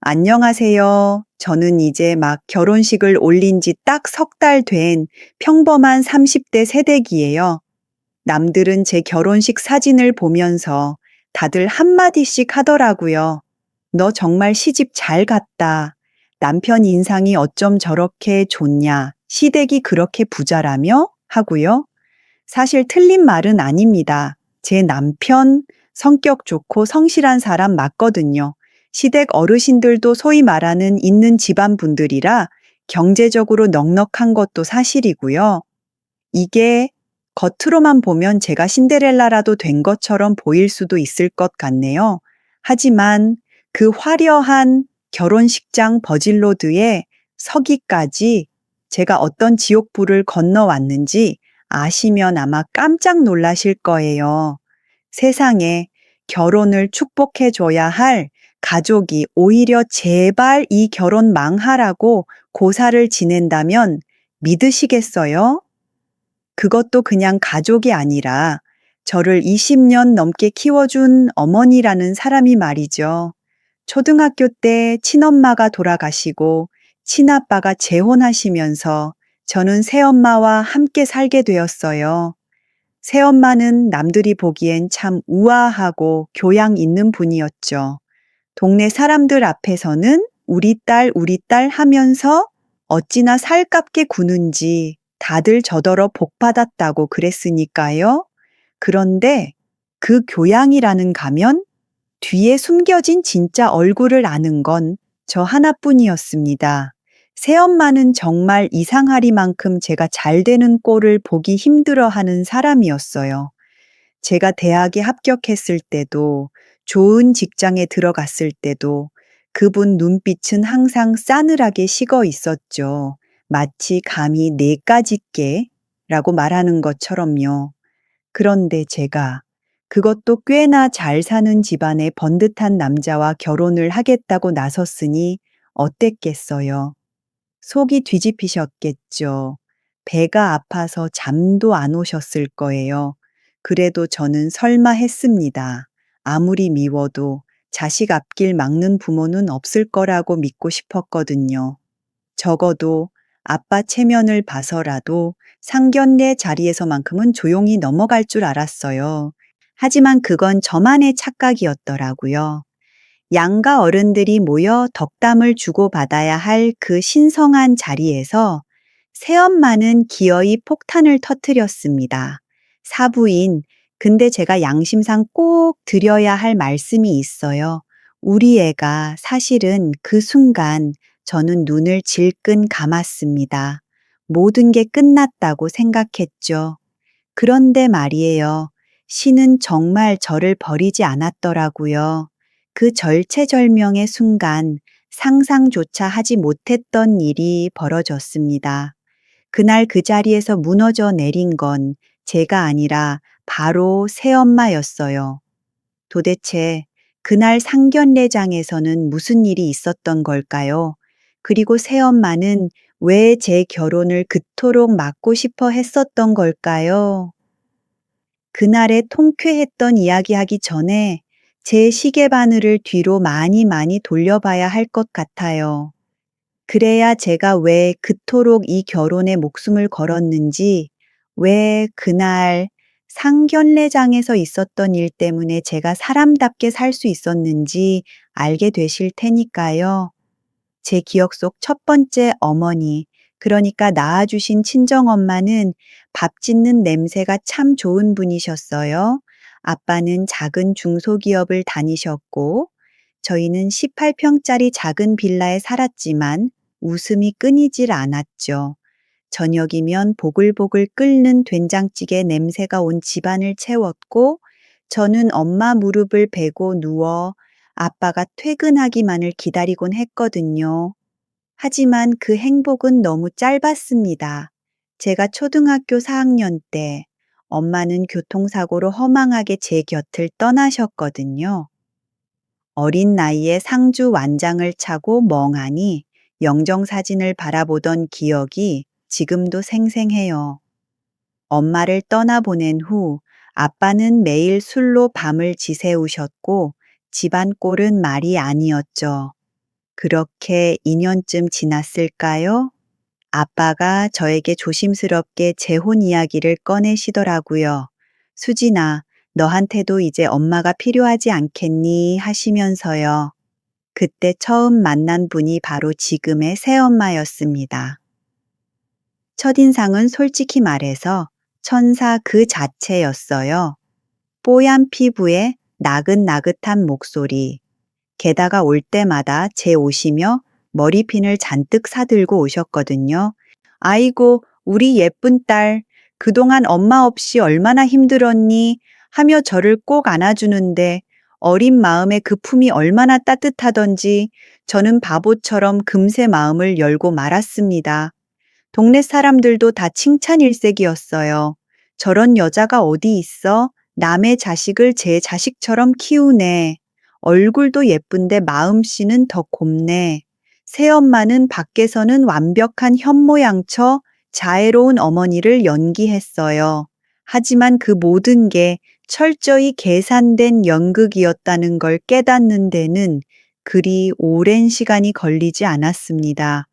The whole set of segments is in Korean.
안녕하세요. 저는 이제 막 결혼식을 올린 지 딱 석 달 된 평범한 30대 새댁이에요. 남들은 제 결혼식 사진을 보면서 다들 한마디씩 하더라고요. 너 정말 시집 잘 갔다. 남편 인상이 어쩜 저렇게 좋냐. 시댁이 그렇게 부자라며? 하고요. 사실 틀린 말은 아닙니다. 제 남편 성격 좋고 성실한 사람 맞거든요. 시댁 어르신들도 소위 말하는 있는 집안 분들이라 경제적으로 넉넉한 것도 사실이고요. 이게 겉으로만 보면 제가 신데렐라라도 된 것처럼 보일 수도 있을 것 같네요. 하지만 그 화려한 결혼식장 버질로드에 서기까지 제가 어떤 지옥불을 건너왔는지 아시면 아마 깜짝 놀라실 거예요. 세상에 결혼을 축복해줘야 할 가족이 오히려 제발 이 결혼 망하라고 고사를 지낸다면 믿으시겠어요? 그것도 그냥 가족이 아니라 저를 20년 넘게 키워준 어머니라는 사람이 말이죠. 초등학교 때 친엄마가 돌아가시고 친아빠가 재혼하시면서 저는 새엄마와 함께 살게 되었어요. 새엄마는 남들이 보기엔 참 우아하고 교양 있는 분이었죠. 동네 사람들 앞에서는 우리 딸 하면서 어찌나 살갑게 구는지 다들 저더러 복 받았다고 그랬으니까요. 그런데 그 교양이라는 가면 뒤에 숨겨진 진짜 얼굴을 아는 건 저 하나뿐이었습니다. 새엄마는 정말 이상하리만큼 제가 잘 되는 꼴을 보기 힘들어하는 사람이었어요. 제가 대학에 합격했을 때도 좋은 직장에 들어갔을 때도 그분 눈빛은 항상 싸늘하게 식어 있었죠. 마치 감히 네 가짓개라고 말하는 것처럼요. 그런데 제가 그것도 꽤나 잘 사는 집안의 번듯한 남자와 결혼을 하겠다고 나섰으니 어땠겠어요. 속이 뒤집히셨겠죠. 배가 아파서 잠도 안 오셨을 거예요. 그래도 저는 설마 했습니다. 아무리 미워도 자식 앞길 막는 부모는 없을 거라고 믿고 싶었거든요. 적어도 아빠 체면을 봐서라도 상견례 자리에서만큼은 조용히 넘어갈 줄 알았어요. 하지만 그건 저만의 착각이었더라고요. 양가 어른들이 모여 덕담을 주고받아야 할 그 신성한 자리에서 새엄마는 기어이 폭탄을 터뜨렸습니다. 사부인, 근데 제가 양심상 꼭 드려야 할 말씀이 있어요. 우리 애가 사실은 그 순간 저는 눈을 질끈 감았습니다. 모든 게 끝났다고 생각했죠. 그런데 말이에요. 신은 정말 저를 버리지 않았더라고요. 그 절체절명의 순간 상상조차 하지 못했던 일이 벌어졌습니다. 그날 그 자리에서 무너져 내린 건 제가 아니라 바로 새엄마였어요. 도대체 그날 상견례장에서는 무슨 일이 있었던 걸까요? 그리고 새엄마는 왜 제 결혼을 그토록 막고 싶어 했었던 걸까요? 그날의 통쾌했던 이야기하기 전에 제 시계바늘을 뒤로 많이 돌려봐야 할 것 같아요. 그래야 제가 왜 그토록 이 결혼에 목숨을 걸었는지, 왜 그날 상견례장에서 있었던 일 때문에 제가 사람답게 살 수 있었는지 알게 되실 테니까요. 제 기억 속 첫 번째 어머니, 그러니까 낳아주신 친정엄마는 밥 짓는 냄새가 참 좋은 분이셨어요. 아빠는 작은 중소기업을 다니셨고, 저희는 18평짜리 작은 빌라에 살았지만 웃음이 끊이질 않았죠. 저녁이면 보글보글 끓는 된장찌개 냄새가 온 집안을 채웠고, 저는 엄마 무릎을 베고 누워 아빠가 퇴근하기만을 기다리곤 했거든요. 하지만 그 행복은 너무 짧았습니다. 제가 초등학교 4학년 때 엄마는 교통사고로 허망하게 제 곁을 떠나셨거든요. 어린 나이에 상주 완장을 차고 멍하니 영정사진을 바라보던 기억이 지금도 생생해요. 엄마를 떠나보낸 후 아빠는 매일 술로 밤을 지새우셨고 집안 꼴은 말이 아니었죠. 그렇게 2년쯤 지났을까요? 아빠가 저에게 조심스럽게 재혼 이야기를 꺼내시더라고요. 수진아, 너한테도 이제 엄마가 필요하지 않겠니? 하시면서요. 그때 처음 만난 분이 바로 지금의 새엄마였습니다. 첫인상은 솔직히 말해서 천사 그 자체였어요. 뽀얀 피부에 나긋나긋한 목소리, 게다가 올 때마다 제 옷이며 머리핀을 잔뜩 사들고 오셨거든요. 아이고, 우리 예쁜 딸, 그동안 엄마 없이 얼마나 힘들었니? 하며 저를 꼭 안아주는데 어린 마음에 그 품이 얼마나 따뜻하던지 저는 바보처럼 금세 마음을 열고 말았습니다. 동네 사람들도 다 칭찬 일색이었어요. 저런 여자가 어디 있어? 남의 자식을 제 자식처럼 키우네. 얼굴도 예쁜데 마음씨는 더 곱네. 새엄마는 밖에서는 완벽한 현모양처 자애로운 어머니를 연기했어요. 하지만 그 모든 게 철저히 계산된 연극이었다는 걸 깨닫는 데는 그리 오랜 시간이 걸리지 않았습니다.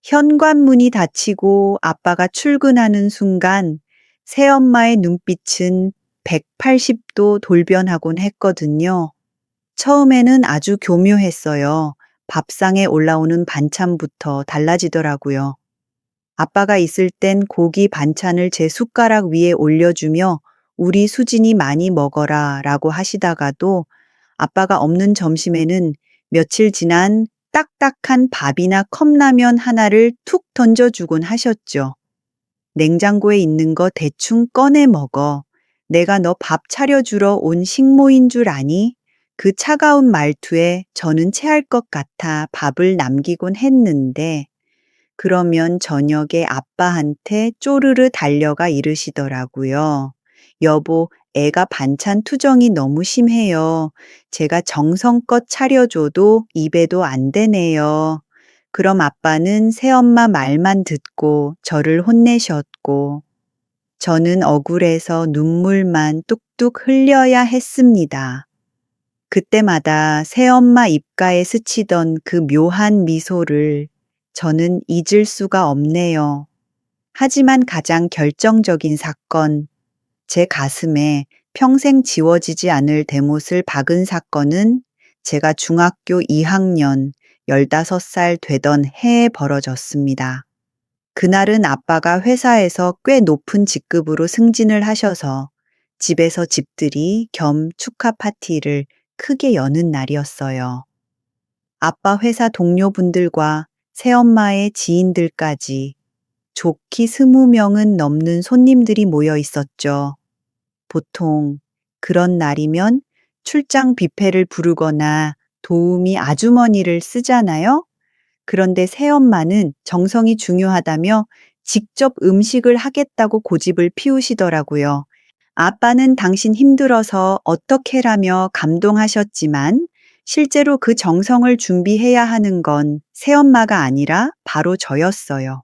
현관문이 닫히고 아빠가 출근하는 순간 새엄마의 눈빛은 180도 돌변하곤 했거든요. 처음에는 아주 교묘했어요. 밥상에 올라오는 반찬부터 달라지더라고요. 아빠가 있을 땐 고기 반찬을 제 숟가락 위에 올려주며 우리 수진이 많이 먹어라 라고 하시다가도 아빠가 없는 점심에는 며칠 지난 딱딱한 밥이나 컵라면 하나를 툭 던져주곤 하셨죠. 냉장고에 있는 거 대충 꺼내 먹어. 내가 너 밥 차려주러 온 식모인 줄 아니? 그 차가운 말투에 저는 체할 것 같아 밥을 남기곤 했는데 그러면 저녁에 아빠한테 쪼르르 달려가 이르시더라고요. 여보, 애가 반찬 투정이 너무 심해요. 제가 정성껏 차려줘도 입에도 안 되네요. 그럼 아빠는 새엄마 말만 듣고 저를 혼내셨고, 저는 억울해서 눈물만 뚝뚝 흘려야 했습니다. 그때마다 새엄마 입가에 스치던 그 묘한 미소를 저는 잊을 수가 없네요. 하지만 가장 결정적인 사건, 제 가슴에 평생 지워지지 않을 대못을 박은 사건은 제가 중학교 2학년 15살 되던 해에 벌어졌습니다. 그날은 아빠가 회사에서 꽤 높은 직급으로 승진을 하셔서 집에서 집들이 겸 축하 파티를 크게 여는 날이었어요. 아빠 회사 동료분들과 새엄마의 지인들까지 좋기 20명은 넘는 손님들이 모여 있었죠. 보통 그런 날이면 출장 뷔페를 부르거나 도우미 아주머니를 쓰잖아요. 그런데 새엄마는 정성이 중요하다며 직접 음식을 하겠다고 고집을 피우시더라고요. 아빠는 당신 힘들어서 어떻게라며 감동하셨지만 실제로 그 정성을 준비해야 하는 건 새엄마가 아니라 바로 저였어요.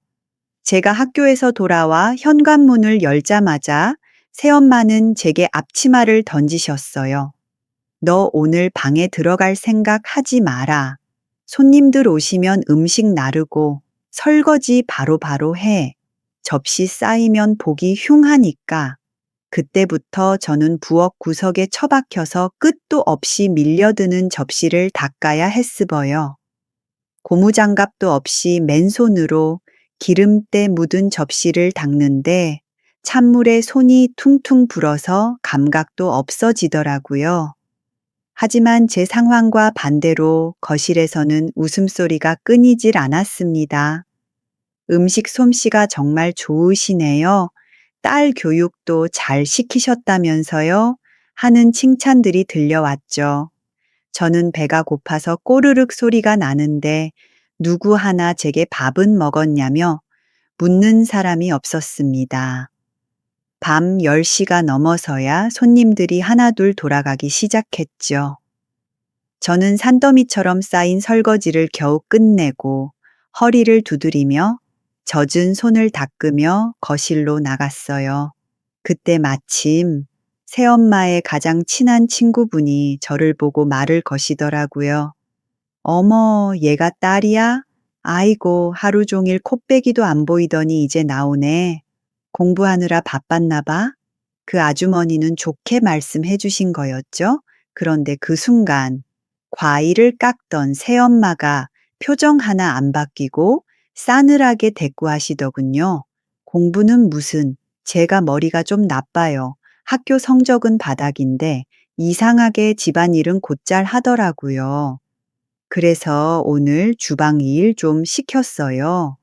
제가 학교에서 돌아와 현관문을 열자마자 새엄마는 제게 앞치마를 던지셨어요. 너 오늘 방에 들어갈 생각 하지 마라. 손님들 오시면 음식 나르고 설거지 바로바로 해. 접시 쌓이면 보기 흉하니까. 그때부터 저는 부엌 구석에 처박혀서 끝도 없이 밀려드는 접시를 닦아야 했으버요. 고무장갑도 없이 맨손으로 기름때 묻은 접시를 닦는데 찬물에 손이 퉁퉁 불어서 감각도 없어지더라고요. 하지만 제 상황과 반대로 거실에서는 웃음소리가 끊이질 않았습니다. 음식 솜씨가 정말 좋으시네요. 딸 교육도 잘 시키셨다면서요? 하는 칭찬들이 들려왔죠. 저는 배가 고파서 꼬르륵 소리가 나는데 누구 하나 제게 밥은 먹었냐며 묻는 사람이 없었습니다. 밤 10시가 넘어서야 손님들이 하나둘 돌아가기 시작했죠. 저는 산더미처럼 쌓인 설거지를 겨우 끝내고 허리를 두드리며 젖은 손을 닦으며 거실로 나갔어요. 그때 마침 새엄마의 가장 친한 친구분이 저를 보고 말을 거시더라고요. 어머, 얘가 딸이야? 아이고, 하루 종일 코빼기도 안 보이더니 이제 나오네. 공부하느라 바빴나 봐? 그 아주머니는 좋게 말씀해 주신 거였죠? 그런데 그 순간 과일을 깎던 새엄마가 표정 하나 안 바뀌고 싸늘하게 대꾸하시더군요. 공부는 무슨, 제가 머리가 좀 나빠요. 학교 성적은 바닥인데 이상하게 집안일은 곧잘 하더라고요. 그래서 오늘 주방 일 좀 시켰어요.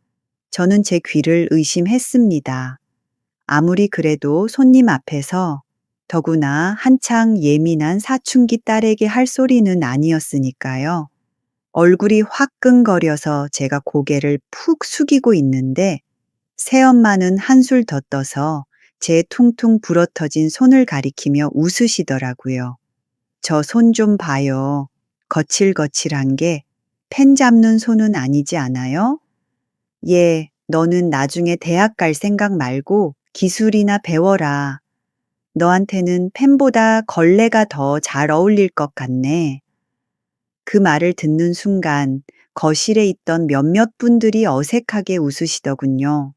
저는 제 귀를 의심했습니다. 아무리 그래도 손님 앞에서 더구나 한창 예민한 사춘기 딸에게 할 소리는 아니었으니까요. 얼굴이 화끈거려서 제가 고개를 푹 숙이고 있는데 새엄마는 한술 더 떠서 제 퉁퉁 불어터진 손을 가리키며 웃으시더라고요. 저 손 좀 봐요. 거칠거칠한 게 펜 잡는 손은 아니지 않아요? 예, 너는 나중에 대학 갈 생각 말고 기술이나 배워라. 너한테는 펜보다 걸레가 더 잘 어울릴 것 같네. 그 말을 듣는 순간 거실에 있던 몇몇 분들이 어색하게 웃으시더군요.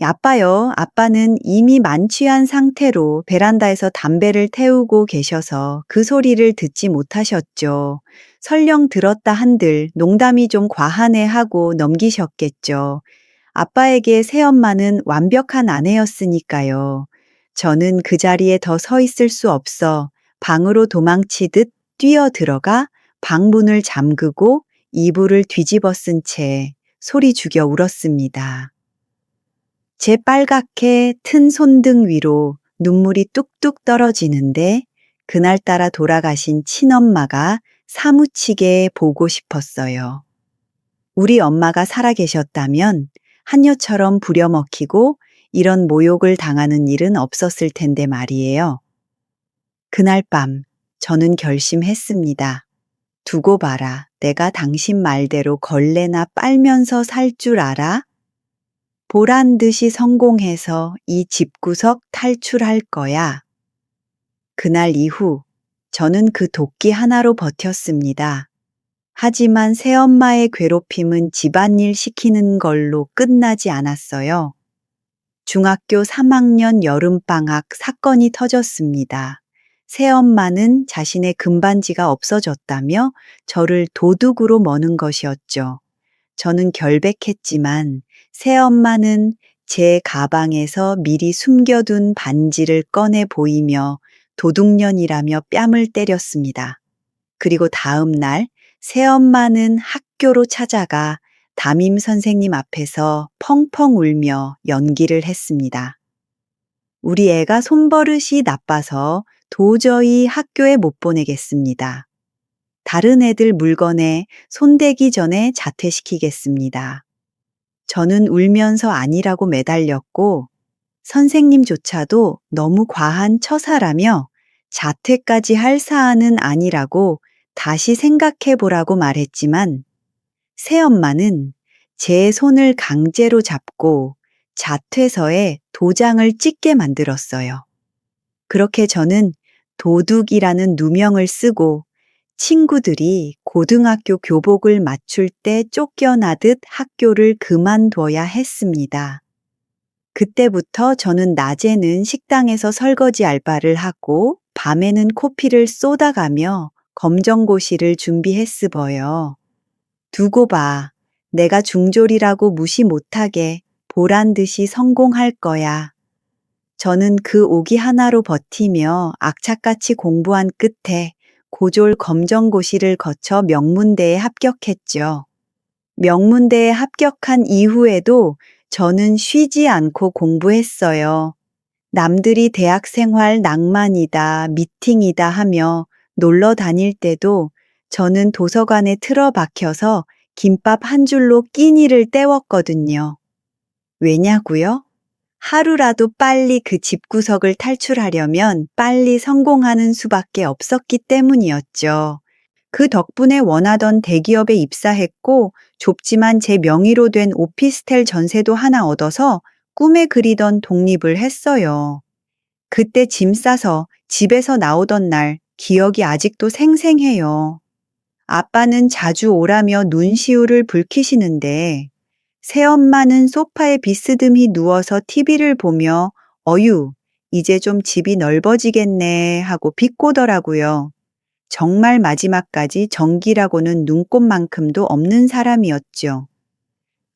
아빠요. 아빠는 이미 만취한 상태로 베란다에서 담배를 태우고 계셔서 그 소리를 듣지 못하셨죠. 설령 들었다 한들 농담이 좀 과하네 하고 넘기셨겠죠. 아빠에게 새엄마는 완벽한 아내였으니까요. 저는 그 자리에 더 서 있을 수 없어 방으로 도망치듯 뛰어 들어가 방문을 잠그고 이불을 뒤집어 쓴 채 소리 죽여 울었습니다. 제 빨갛게 튼 손등 위로 눈물이 뚝뚝 떨어지는데 그날따라 돌아가신 친엄마가 사무치게 보고 싶었어요. 우리 엄마가 살아계셨다면 한여처럼 부려먹히고 이런 모욕을 당하는 일은 없었을 텐데 말이에요. 그날 밤 저는 결심했습니다. 두고 봐라. 내가 당신 말대로 걸레나 빨면서 살 줄 알아? 보란 듯이 성공해서 이 집구석 탈출할 거야. 그날 이후 저는 그 도끼 하나로 버텼습니다. 하지만 새엄마의 괴롭힘은 집안일 시키는 걸로 끝나지 않았어요. 중학교 3학년 여름방학 사건이 터졌습니다. 새엄마는 자신의 금반지가 없어졌다며 저를 도둑으로 머는 것이었죠. 저는 결백했지만 새엄마는 제 가방에서 미리 숨겨둔 반지를 꺼내 보이며 도둑년이라며 뺨을 때렸습니다. 그리고 다음 날 새엄마는 학교로 찾아가 담임 선생님 앞에서 펑펑 울며 연기를 했습니다. 우리 애가 손버릇이 나빠서 도저히 학교에 못 보내겠습니다. 다른 애들 물건에 손대기 전에 자퇴시키겠습니다. 저는 울면서 아니라고 매달렸고 선생님조차도 너무 과한 처사라며 자퇴까지 할 사안은 아니라고 다시 생각해 보라고 말했지만 새엄마는 제 손을 강제로 잡고 자퇴서에 도장을 찍게 만들었어요. 그렇게 저는 도둑이라는 누명을 쓰고 친구들이 고등학교 교복을 맞출 때 쫓겨나듯 학교를 그만둬야 했습니다. 그때부터 저는 낮에는 식당에서 설거지 알바를 하고 밤에는 코피를 쏟아가며 검정고시를 준비했으버요. 두고 봐. 내가 중졸이라고 무시 못하게 보란 듯이 성공할 거야. 저는 그 오기 하나로 버티며 악착같이 공부한 끝에 고졸 검정고시를 거쳐 명문대에 합격했죠. 명문대에 합격한 이후에도 저는 쉬지 않고 공부했어요. 남들이 대학 생활 낭만이다, 미팅이다 하며 놀러 다닐 때도 저는 도서관에 틀어박혀서 김밥 한 줄로 끼니를 때웠거든요. 왜냐고요? 하루라도 빨리 그 집구석을 탈출하려면 빨리 성공하는 수밖에 없었기 때문이었죠. 그 덕분에 원하던 대기업에 입사했고 좁지만 제 명의로 된 오피스텔 전세도 하나 얻어서 꿈에 그리던 독립을 했어요. 그때 짐 싸서 집에서 나오던 날 기억이 아직도 생생해요. 아빠는 자주 오라며 눈시울을 붉히시는데 새엄마는 소파에 비스듬히 누워서 TV를 보며 어유, 이제 좀 집이 넓어지겠네 하고 비꼬더라고요. 정말 마지막까지 정기라고는 눈꼽만큼도 없는 사람이었죠.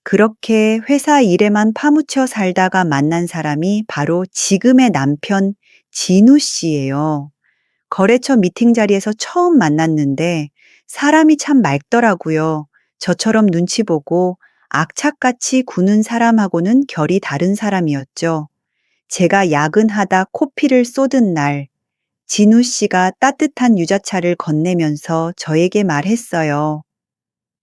그렇게 회사 일에만 파묻혀 살다가 만난 사람이 바로 지금의 남편 진우 씨예요. 거래처 미팅 자리에서 처음 만났는데 사람이 참 맑더라고요. 저처럼 눈치 보고 악착같이 구는 사람하고는 결이 다른 사람이었죠. 제가 야근하다 코피를 쏟은 날, 진우 씨가 따뜻한 유자차를 건네면서 저에게 말했어요.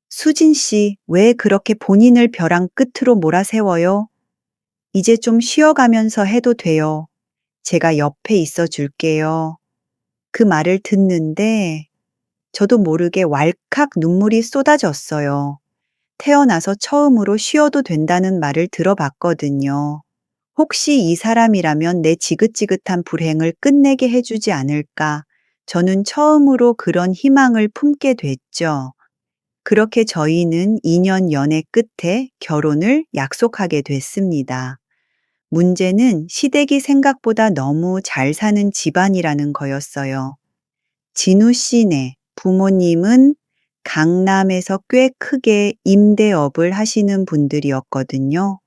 수진 씨, 왜 그렇게 본인을 벼랑 끝으로 몰아세워요? 이제 좀 쉬어가면서 해도 돼요. 제가 옆에 있어 줄게요. 그 말을 듣는데 저도 모르게 왈칵 눈물이 쏟아졌어요. 태어나서 처음으로 쉬어도 된다는 말을 들어봤거든요. 혹시 이 사람이라면 내 지긋지긋한 불행을 끝내게 해주지 않을까? 저는 처음으로 그런 희망을 품게 됐죠. 그렇게 저희는 2년 연애 끝에 결혼을 약속하게 됐습니다. 문제는 시댁이 생각보다 너무 잘 사는 집안이라는 거였어요. 진우 씨네 부모님은 강남에서 꽤 크게 임대업을 하시는 분들이었거든요.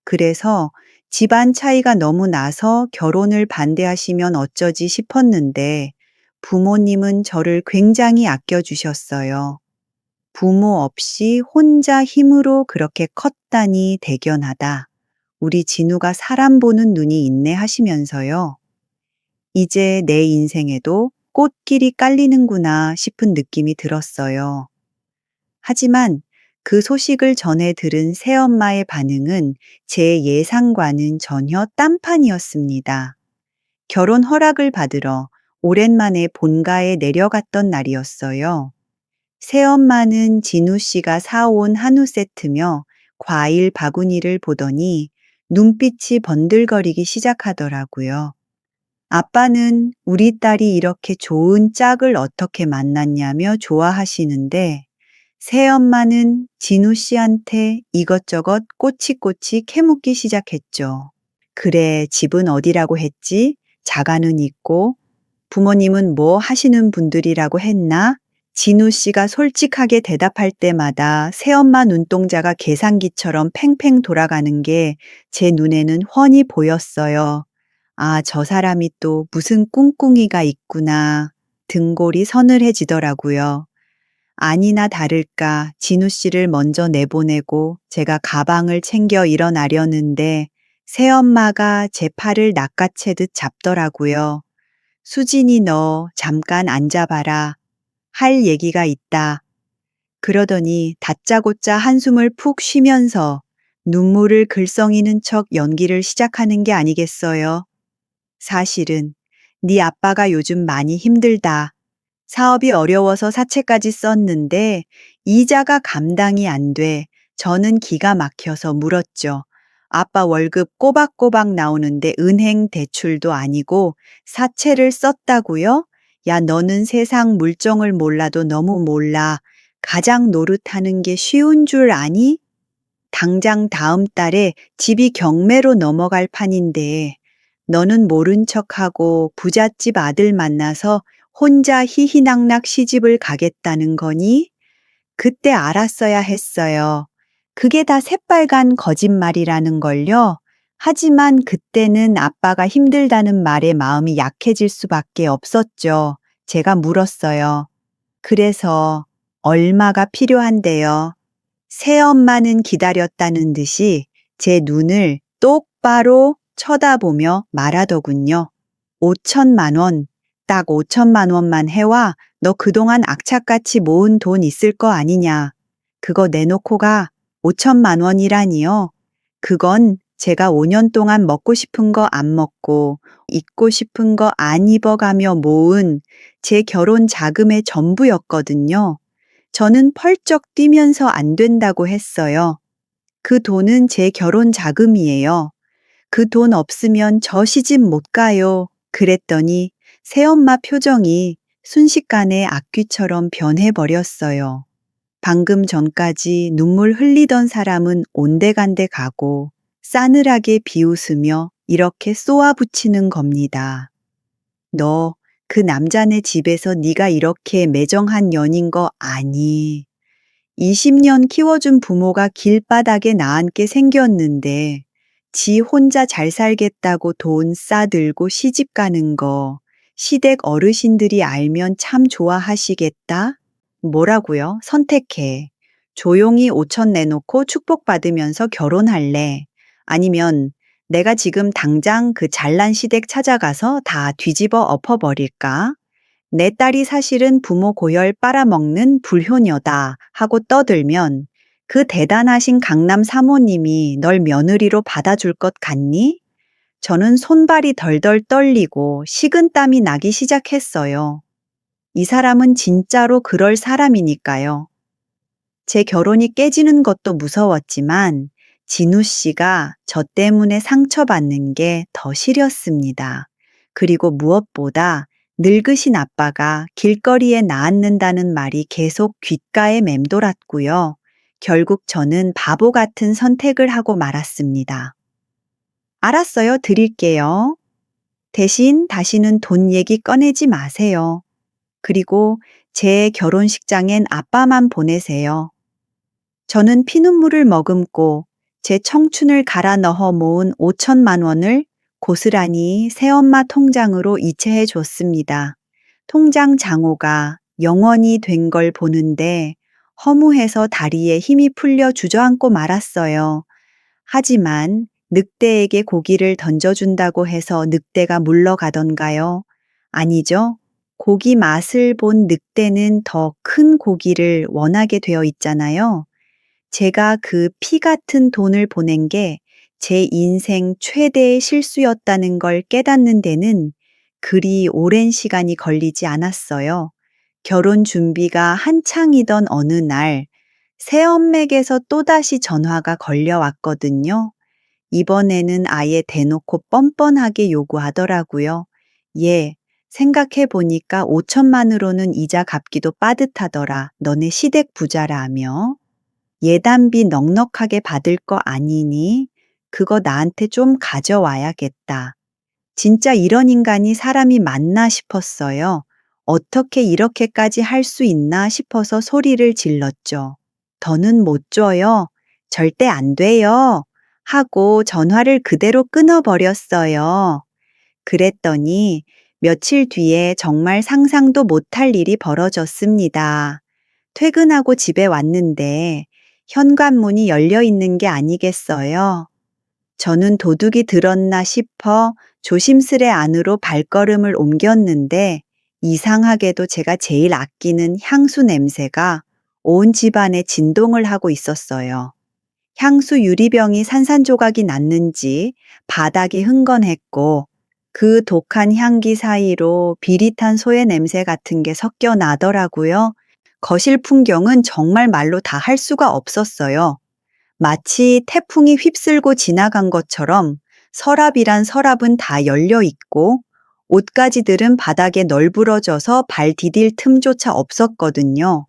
그래서 집안 차이가 너무 나서 결혼을 반대하시면 어쩌지 싶었는데 부모님은 저를 굉장히 아껴주셨어요. 부모 없이 혼자 힘으로 그렇게 컸다니 대견하다. 우리 진우가 사람 보는 눈이 있네 하시면서요. 이제 내 인생에도 꽃길이 깔리는구나 싶은 느낌이 들었어요. 하지만 그 소식을 전해 들은 새엄마의 반응은 제 예상과는 전혀 딴판이었습니다. 결혼 허락을 받으러 오랜만에 본가에 내려갔던 날이었어요. 새엄마는 진우 씨가 사온 한우 세트며 과일 바구니를 보더니 눈빛이 번들거리기 시작하더라고요. 아빠는 우리 딸이 이렇게 좋은 짝을 어떻게 만났냐며 좋아하시는데 새엄마는 진우 씨한테 이것저것 꼬치꼬치 캐묻기 시작했죠. 그래, 집은 어디라고 했지? 자가는 있고 부모님은 뭐 하시는 분들이라고 했나? 진우 씨가 솔직하게 대답할 때마다 새엄마 눈동자가 계산기처럼 팽팽 돌아가는 게 제 눈에는 훤히 보였어요. 아, 저 사람이 또 무슨 꿍꿍이가 있구나. 등골이 서늘해지더라고요. 아니나 다를까 진우 씨를 먼저 내보내고 제가 가방을 챙겨 일어나려는데 새엄마가 제 팔을 낚아채듯 잡더라고요. 수진이 너 잠깐 앉아봐라. 할 얘기가 있다. 그러더니 다짜고짜 한숨을 푹 쉬면서 눈물을 글썽이는 척 연기를 시작하는 게 아니겠어요. 사실은 네 아빠가 요즘 많이 힘들다. 사업이 어려워서 사채까지 썼는데 이자가 감당이 안 돼. 저는 기가 막혀서 물었죠. 아빠 월급 꼬박꼬박 나오는데 은행 대출도 아니고 사채를 썼다고요? 야, 너는 세상 물정을 몰라도 너무 몰라. 가장 노릇하는 게 쉬운 줄 아니? 당장 다음 달에 집이 경매로 넘어갈 판인데 너는 모른 척하고 부잣집 아들 만나서 혼자 희희낙낙 시집을 가겠다는 거니? 그때 알았어야 했어요. 그게 다 새빨간 거짓말이라는 걸요. 하지만 그때는 아빠가 힘들다는 말에 마음이 약해질 수밖에 없었죠. 제가 물었어요. 그래서 얼마가 필요한데요? 새엄마는 기다렸다는 듯이 제 눈을 똑바로 쳐다보며 말하더군요. 5천만 원, 딱 5천만 원만 해와. 너 그동안 악착같이 모은 돈 있을 거 아니냐. 그거 내놓고 가. 5천만 원이라니요. 그건 제가 5년 동안 먹고 싶은 거 안 먹고 입고 싶은 거 안 입어가며 모은 제 결혼 자금의 전부였거든요. 저는 펄쩍 뛰면서 안 된다고 했어요. 그 돈은 제 결혼 자금이에요. 그 돈 없으면 저 시집 못 가요. 그랬더니 새엄마 표정이 순식간에 악귀처럼 변해버렸어요. 방금 전까지 눈물 흘리던 사람은 온데간데 가고 싸늘하게 비웃으며 이렇게 쏘아붙이는 겁니다. 너 그 남자네 집에서 네가 이렇게 매정한 년인 거 아니. 20년 키워준 부모가 길바닥에 나앉게 생겼는데 지 혼자 잘 살겠다고 돈 싸들고 시집 가는 거 시댁 어르신들이 알면 참 좋아하시겠다? 뭐라고요? 선택해. 조용히 5천 내놓고 축복받으면서 결혼할래? 아니면 내가 지금 당장 그 잘난 시댁 찾아가서 다 뒤집어 엎어버릴까? 내 딸이 사실은 부모 고열 빨아먹는 불효녀다 하고 떠들면 그 대단하신 강남 사모님이 널 며느리로 받아줄 것 같니? 저는 손발이 덜덜 떨리고 식은땀이 나기 시작했어요. 이 사람은 진짜로 그럴 사람이니까요. 제 결혼이 깨지는 것도 무서웠지만 진우 씨가 저 때문에 상처받는 게 더 싫었습니다. 그리고 무엇보다 늙으신 아빠가 길거리에 나앉는다는 말이 계속 귓가에 맴돌았고요. 결국 저는 바보 같은 선택을 하고 말았습니다. 알았어요. 드릴게요. 대신 다시는 돈 얘기 꺼내지 마세요. 그리고 제 결혼식장엔 아빠만 보내세요. 저는 피눈물을 머금고 제 청춘을 갈아 넣어 모은 5천만 원을 고스란히 새엄마 통장으로 이체해 줬습니다. 통장 장호가 0원이 된 걸 보는데 허무해서 다리에 힘이 풀려 주저앉고 말았어요. 하지만 늑대에게 고기를 던져준다고 해서 늑대가 물러가던가요? 아니죠. 고기 맛을 본 늑대는 더 큰 고기를 원하게 되어 있잖아요. 제가 그 피 같은 돈을 보낸 게 제 인생 최대의 실수였다는 걸 깨닫는 데는 그리 오랜 시간이 걸리지 않았어요. 결혼 준비가 한창이던 어느 날 새엄맥에서 또다시 전화가 걸려왔거든요. 이번에는 아예 대놓고 뻔뻔하게 요구하더라고요. 예, 생각해보니까 5천만으로는 이자 갚기도 빠듯하더라. 너네 시댁 부자라며. 예단비 넉넉하게 받을 거 아니니? 그거 나한테 좀 가져와야겠다. 진짜 이런 인간이 사람이 맞나 싶었어요. 어떻게 이렇게까지 할 수 있나 싶어서 소리를 질렀죠. 더는 못 줘요. 절대 안 돼요. 하고 전화를 그대로 끊어버렸어요. 그랬더니 며칠 뒤에 정말 상상도 못할 일이 벌어졌습니다. 퇴근하고 집에 왔는데 현관문이 열려 있는 게 아니겠어요? 저는 도둑이 들었나 싶어 조심스레 안으로 발걸음을 옮겼는데 이상하게도 제가 제일 아끼는 향수 냄새가 온 집안에 진동을 하고 있었어요. 향수 유리병이 산산조각이 났는지 바닥이 흥건했고 그 독한 향기 사이로 비릿한 소의 냄새 같은 게 섞여 나더라고요. 거실 풍경은 정말 말로 다 할 수가 없었어요. 마치 태풍이 휩쓸고 지나간 것처럼 서랍이란 서랍은 다 열려 있고 옷가지들은 바닥에 널브러져서 발 디딜 틈조차 없었거든요.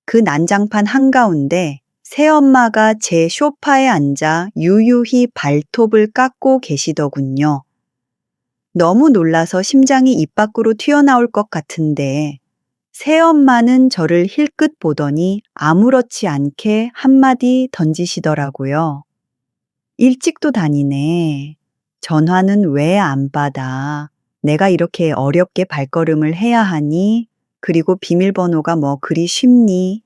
그 난장판 한가운데 새엄마가 제 소파에 앉아 유유히 발톱을 깎고 계시더군요. 너무 놀라서 심장이 입 밖으로 튀어나올 것 같은데 새엄마는 저를 힐끗 보더니 아무렇지 않게 한마디 던지시더라고요. 일찍도 다니네. 전화는 왜 안 받아? 내가 이렇게 어렵게 발걸음을 해야 하니? 그리고 비밀번호가 뭐 그리 쉽니?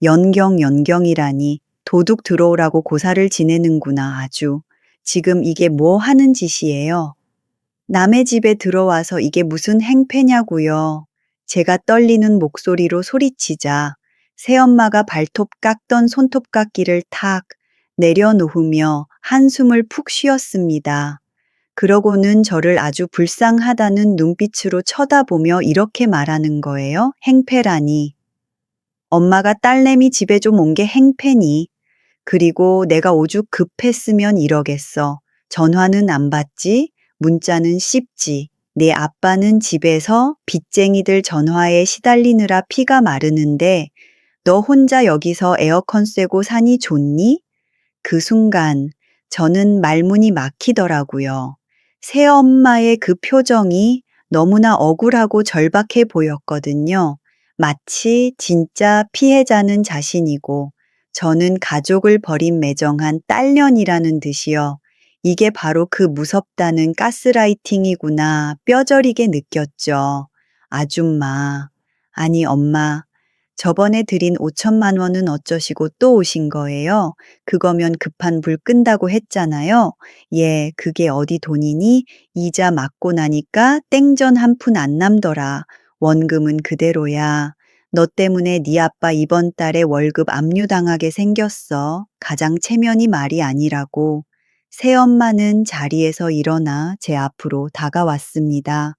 연경이라니 도둑 들어오라고 고사를 지내는구나 아주. 지금 이게 뭐 하는 짓이에요? 남의 집에 들어와서 이게 무슨 행패냐고요. 제가 떨리는 목소리로 소리치자 새엄마가 발톱 깎던 손톱깎이를 탁 내려놓으며 한숨을 푹 쉬었습니다. 그러고는 저를 아주 불쌍하다는 눈빛으로 쳐다보며 이렇게 말하는 거예요. 행패라니. 엄마가 딸내미 집에 좀 온 게 행패니. 그리고 내가 오죽 급했으면 이러겠어. 전화는 안 받지, 문자는 씹지, 내 아빠는 집에서 빚쟁이들 전화에 시달리느라 피가 마르는데 너 혼자 여기서 에어컨 쐬고 사니 좋니? 그 순간 저는 말문이 막히더라고요. 새엄마의 그 표정이 너무나 억울하고 절박해 보였거든요. 마치 진짜 피해자는 자신이고 저는 가족을 버린 매정한 딸년이라는 듯이요. 이게 바로 그 무섭다는 가스라이팅이구나 뼈저리게 느꼈죠. 아줌마, 아니 엄마, 저번에 드린 5천만 원은 어쩌시고 또 오신 거예요? 그거면 급한 불 끈다고 했잖아요. 예, 그게 어디 돈이니? 이자 맞고 나니까 땡전 한 푼 안 남더라. 원금은 그대로야. 너 때문에 네 아빠 이번 달에 월급 압류당하게 생겼어. 가장 체면이 말이 아니라고. 새엄마는 자리에서 일어나 제 앞으로 다가왔습니다.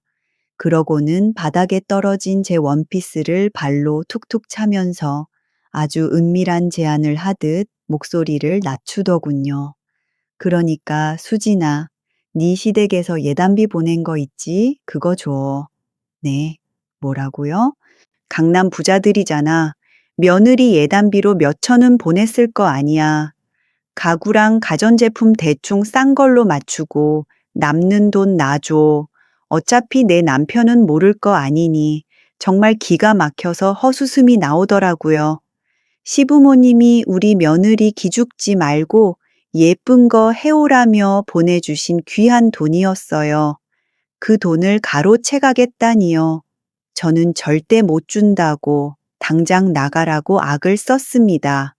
그러고는 바닥에 떨어진 제 원피스를 발로 툭툭 차면서 아주 은밀한 제안을 하듯 목소리를 낮추더군요. 그러니까 수진아, 네 시댁에서 예단비 보낸 거 있지? 그거 줘. 네. 뭐라고요? 강남 부자들이잖아. 며느리 예단비로 몇 천은 보냈을 거 아니야. 가구랑 가전제품 대충 싼 걸로 맞추고 남는 돈 놔줘. 어차피 내 남편은 모를 거 아니니 정말 기가 막혀서 헛웃음이 나오더라고요. 시부모님이 우리 며느리 기죽지 말고 예쁜 거 해오라며 보내주신 귀한 돈이었어요. 그 돈을 가로채가겠다니요. 저는 절대 못 준다고 당장 나가라고 악을 썼습니다.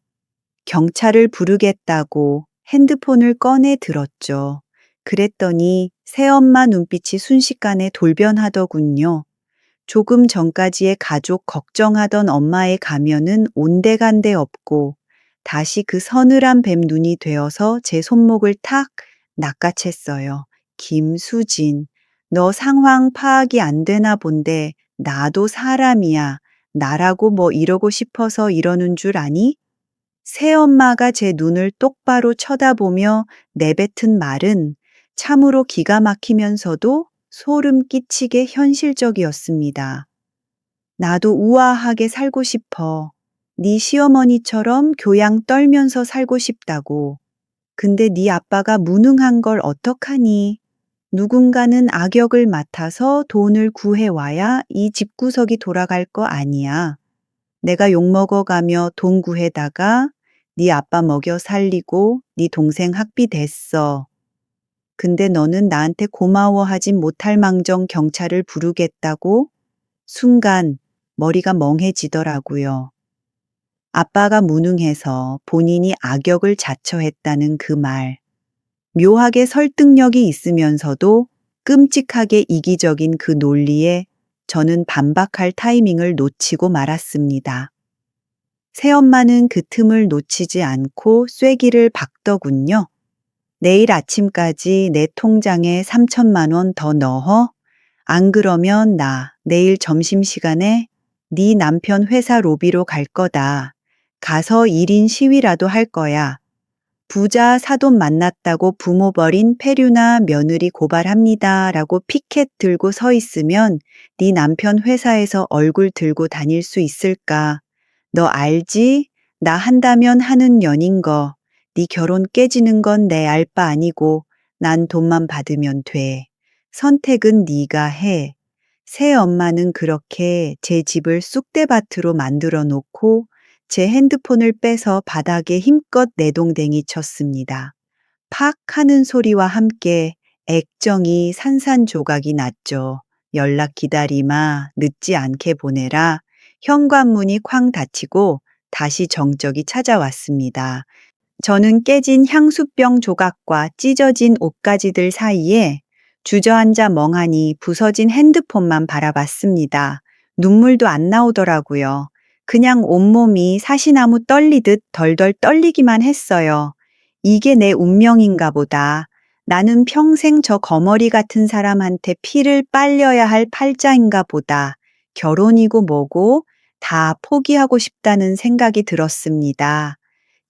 경찰을 부르겠다고 핸드폰을 꺼내 들었죠. 그랬더니 새엄마 눈빛이 순식간에 돌변하더군요. 조금 전까지의 가족 걱정하던 엄마의 가면은 온데간데 없고 다시 그 서늘한 뱀 눈이 되어서 제 손목을 탁 낚아챘어요. 김수진, 너 상황 파악이 안 되나 본데 나도 사람이야. 나라고 뭐 이러고 싶어서 이러는 줄 아니? 새엄마가 제 눈을 똑바로 쳐다보며 내뱉은 말은 참으로 기가 막히면서도 소름 끼치게 현실적이었습니다. 나도 우아하게 살고 싶어. 네 시어머니처럼 교양 떨면서 살고 싶다고. 근데 네 아빠가 무능한 걸 어떡하니? 누군가는 악역을 맡아서 돈을 구해와야 이 집구석이 돌아갈 거 아니야. 내가 욕먹어가며 돈 구해다가 네 아빠 먹여 살리고 네 동생 학비 댔어. 근데 너는 나한테 고마워하진 못할 망정 경찰을 부르겠다고? 순간 머리가 멍해지더라고요. 아빠가 무능해서 본인이 악역을 자처했다는 그 말. 묘하게 설득력이 있으면서도 끔찍하게 이기적인 그 논리에 저는 반박할 타이밍을 놓치고 말았습니다. 새엄마는 그 틈을 놓치지 않고 쐐기를 박더군요. 내일 아침까지 내 통장에 3천만 원 더 넣어? 안 그러면 나 내일 점심시간에 네 남편 회사 로비로 갈 거다. 가서 1인 시위라도 할 거야. 부자 사돈 만났다고 부모 버린 폐류나 며느리 고발합니다. 라고 피켓 들고 서 있으면 네 남편 회사에서 얼굴 들고 다닐 수 있을까? 너 알지? 나 한다면 하는 년인 거. 네 결혼 깨지는 건 내 알 바 아니고 난 돈만 받으면 돼. 선택은 네가 해. 새엄마는 그렇게 제 집을 쑥대밭으로 만들어 놓고 제 핸드폰을 빼서 바닥에 힘껏 내동댕이 쳤습니다. 팍 하는 소리와 함께 액정이 산산조각이 났죠. 연락 기다리마, 늦지 않게 보내라. 현관문이 쾅 닫히고 다시 정적이 찾아왔습니다. 저는 깨진 향수병 조각과 찢어진 옷가지들 사이에 주저앉아 멍하니 부서진 핸드폰만 바라봤습니다. 눈물도 안 나오더라고요. 그냥 온몸이 사시나무 떨리듯 덜덜 떨리기만 했어요. 이게 내 운명인가 보다. 나는 평생 저 거머리 같은 사람한테 피를 빨려야 할 팔자인가 보다. 결혼이고 뭐고 다 포기하고 싶다는 생각이 들었습니다.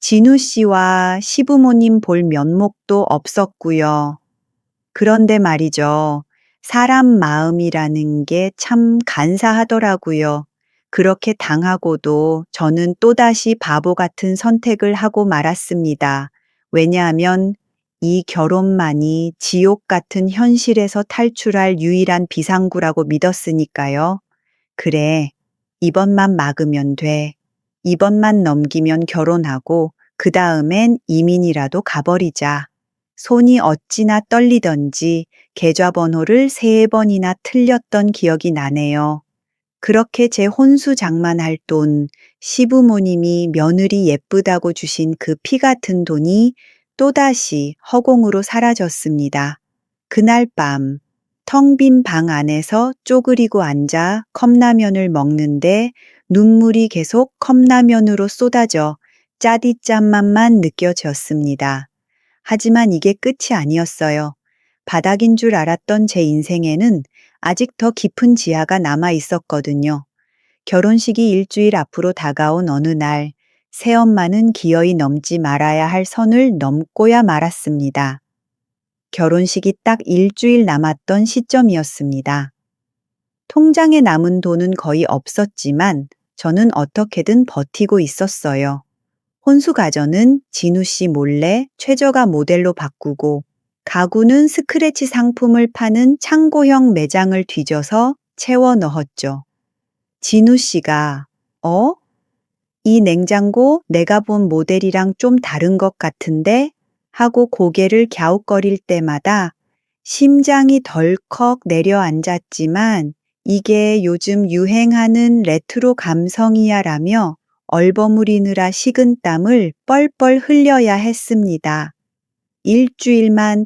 진우 씨와 시부모님 볼 면목도 없었고요. 그런데 말이죠. 사람 마음이라는 게 참 간사하더라고요. 그렇게 당하고도 저는 또다시 바보 같은 선택을 하고 말았습니다. 왜냐하면 이 결혼만이 지옥 같은 현실에서 탈출할 유일한 비상구라고 믿었으니까요. 그래, 이번만 막으면 돼. 이번만 넘기면 결혼하고 그 다음엔 이민이라도 가버리자. 손이 어찌나 떨리던지 계좌번호를 3번이나 틀렸던 기억이 나네요. 그렇게 제 혼수 장만할 돈, 시부모님이 며느리 예쁘다고 주신 그 피 같은 돈이 또다시 허공으로 사라졌습니다. 그날 밤, 텅 빈 방 안에서 쪼그리고 앉아 컵라면을 먹는데 눈물이 계속 컵라면으로 쏟아져 짜디짠 맛만 느껴졌습니다. 하지만 이게 끝이 아니었어요. 바닥인 줄 알았던 제 인생에는 아직 더 깊은 지하가 남아 있었거든요. 결혼식이 일주일 앞으로 다가온 어느 날, 새엄마는 기어이 넘지 말아야 할 선을 넘고야 말았습니다. 결혼식이 딱 일주일 남았던 시점이었습니다. 통장에 남은 돈은 거의 없었지만 저는 어떻게든 버티고 있었어요. 혼수 가전은 진우 씨 몰래 최저가 모델로 바꾸고 가구는 스크래치 상품을 파는 창고형 매장을 뒤져서 채워 넣었죠. 진우 씨가 이 냉장고 내가 본 모델이랑 좀 다른 것 같은데? 하고 고개를 갸웃거릴 때마다 심장이 덜컥 내려앉았지만 이게 요즘 유행하는 레트로 감성이야 라며 얼버무리느라 식은 땀을 뻘뻘 흘려야 했습니다.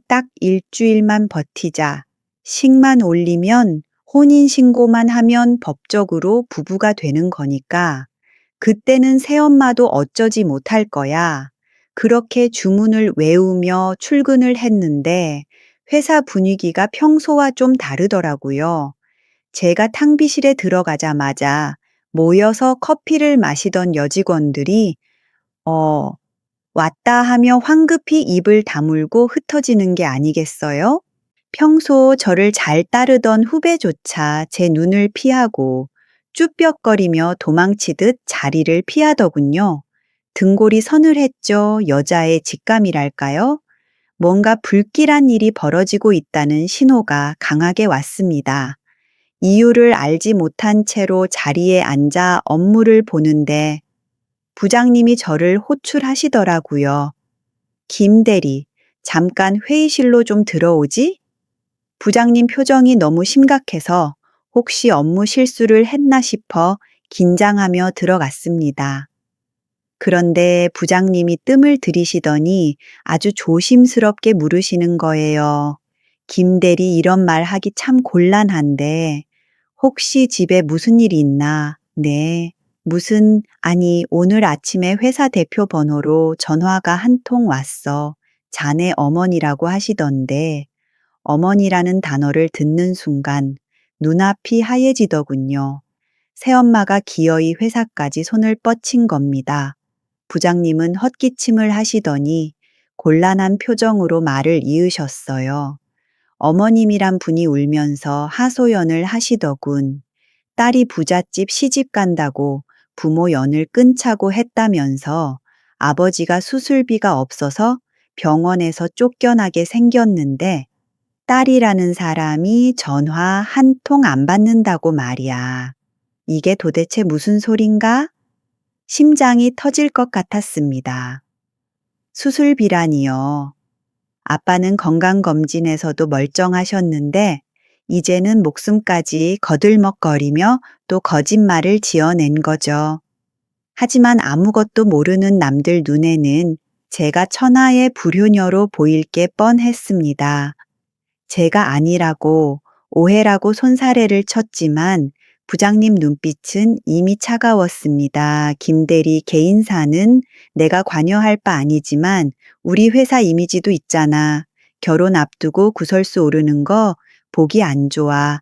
딱 일주일만 버티자. 식만 올리면 혼인신고만 하면 법적으로 부부가 되는 거니까 그때는 새엄마도 어쩌지 못할 거야. 그렇게 주문을 외우며 출근을 했는데 회사 분위기가 평소와 좀 다르더라고요. 제가 탕비실에 들어가자마자 모여서 커피를 마시던 여직원들이 왔다 하며 황급히 입을 다물고 흩어지는 게 아니겠어요? 평소 저를 잘 따르던 후배조차 제 눈을 피하고 쭈뼛거리며 도망치듯 자리를 피하더군요. 등골이 서늘했죠. 여자의 직감이랄까요? 뭔가 불길한 일이 벌어지고 있다는 신호가 강하게 왔습니다. 이유를 알지 못한 채로 자리에 앉아 업무를 보는데 부장님이 저를 호출하시더라고요. 김 대리, 잠깐 회의실로 좀 들어오지? 부장님 표정이 너무 심각해서 혹시 업무 실수를 했나 싶어 긴장하며 들어갔습니다. 그런데 부장님이 뜸을 들이시더니 아주 조심스럽게 물으시는 거예요. 김 대리 이런 말 하기 참 곤란한데 혹시 집에 무슨 일이 있나? 네. 아니, 오늘 아침에 회사 대표 번호로 전화가 한 통 왔어. 자네 어머니라고 하시던데, 어머니라는 단어를 듣는 순간 눈앞이 하얘지더군요. 새엄마가 기어이 회사까지 손을 뻗친 겁니다. 부장님은 헛기침을 하시더니 곤란한 표정으로 말을 이으셨어요. 어머님이란 분이 울면서 하소연을 하시더군. 딸이 부잣집 시집 간다고 부모 연을 끊자고 했다면서 아버지가 수술비가 없어서 병원에서 쫓겨나게 생겼는데 딸이라는 사람이 전화 한 통 안 받는다고 말이야. 이게 도대체 무슨 소린가? 심장이 터질 것 같았습니다. 수술비라니요. 아빠는 건강검진에서도 멀쩡하셨는데 이제는 목숨까지 거들먹거리며 또 거짓말을 지어낸 거죠. 하지만 아무것도 모르는 남들 눈에는 제가 천하의 불효녀로 보일 게 뻔했습니다. 제가 아니라고 오해라고 손사래를 쳤지만 부장님 눈빛은 이미 차가웠습니다. 김대리 개인사는 내가 관여할 바 아니지만 우리 회사 이미지도 있잖아. 결혼 앞두고 구설수 오르는 거 보기 안 좋아.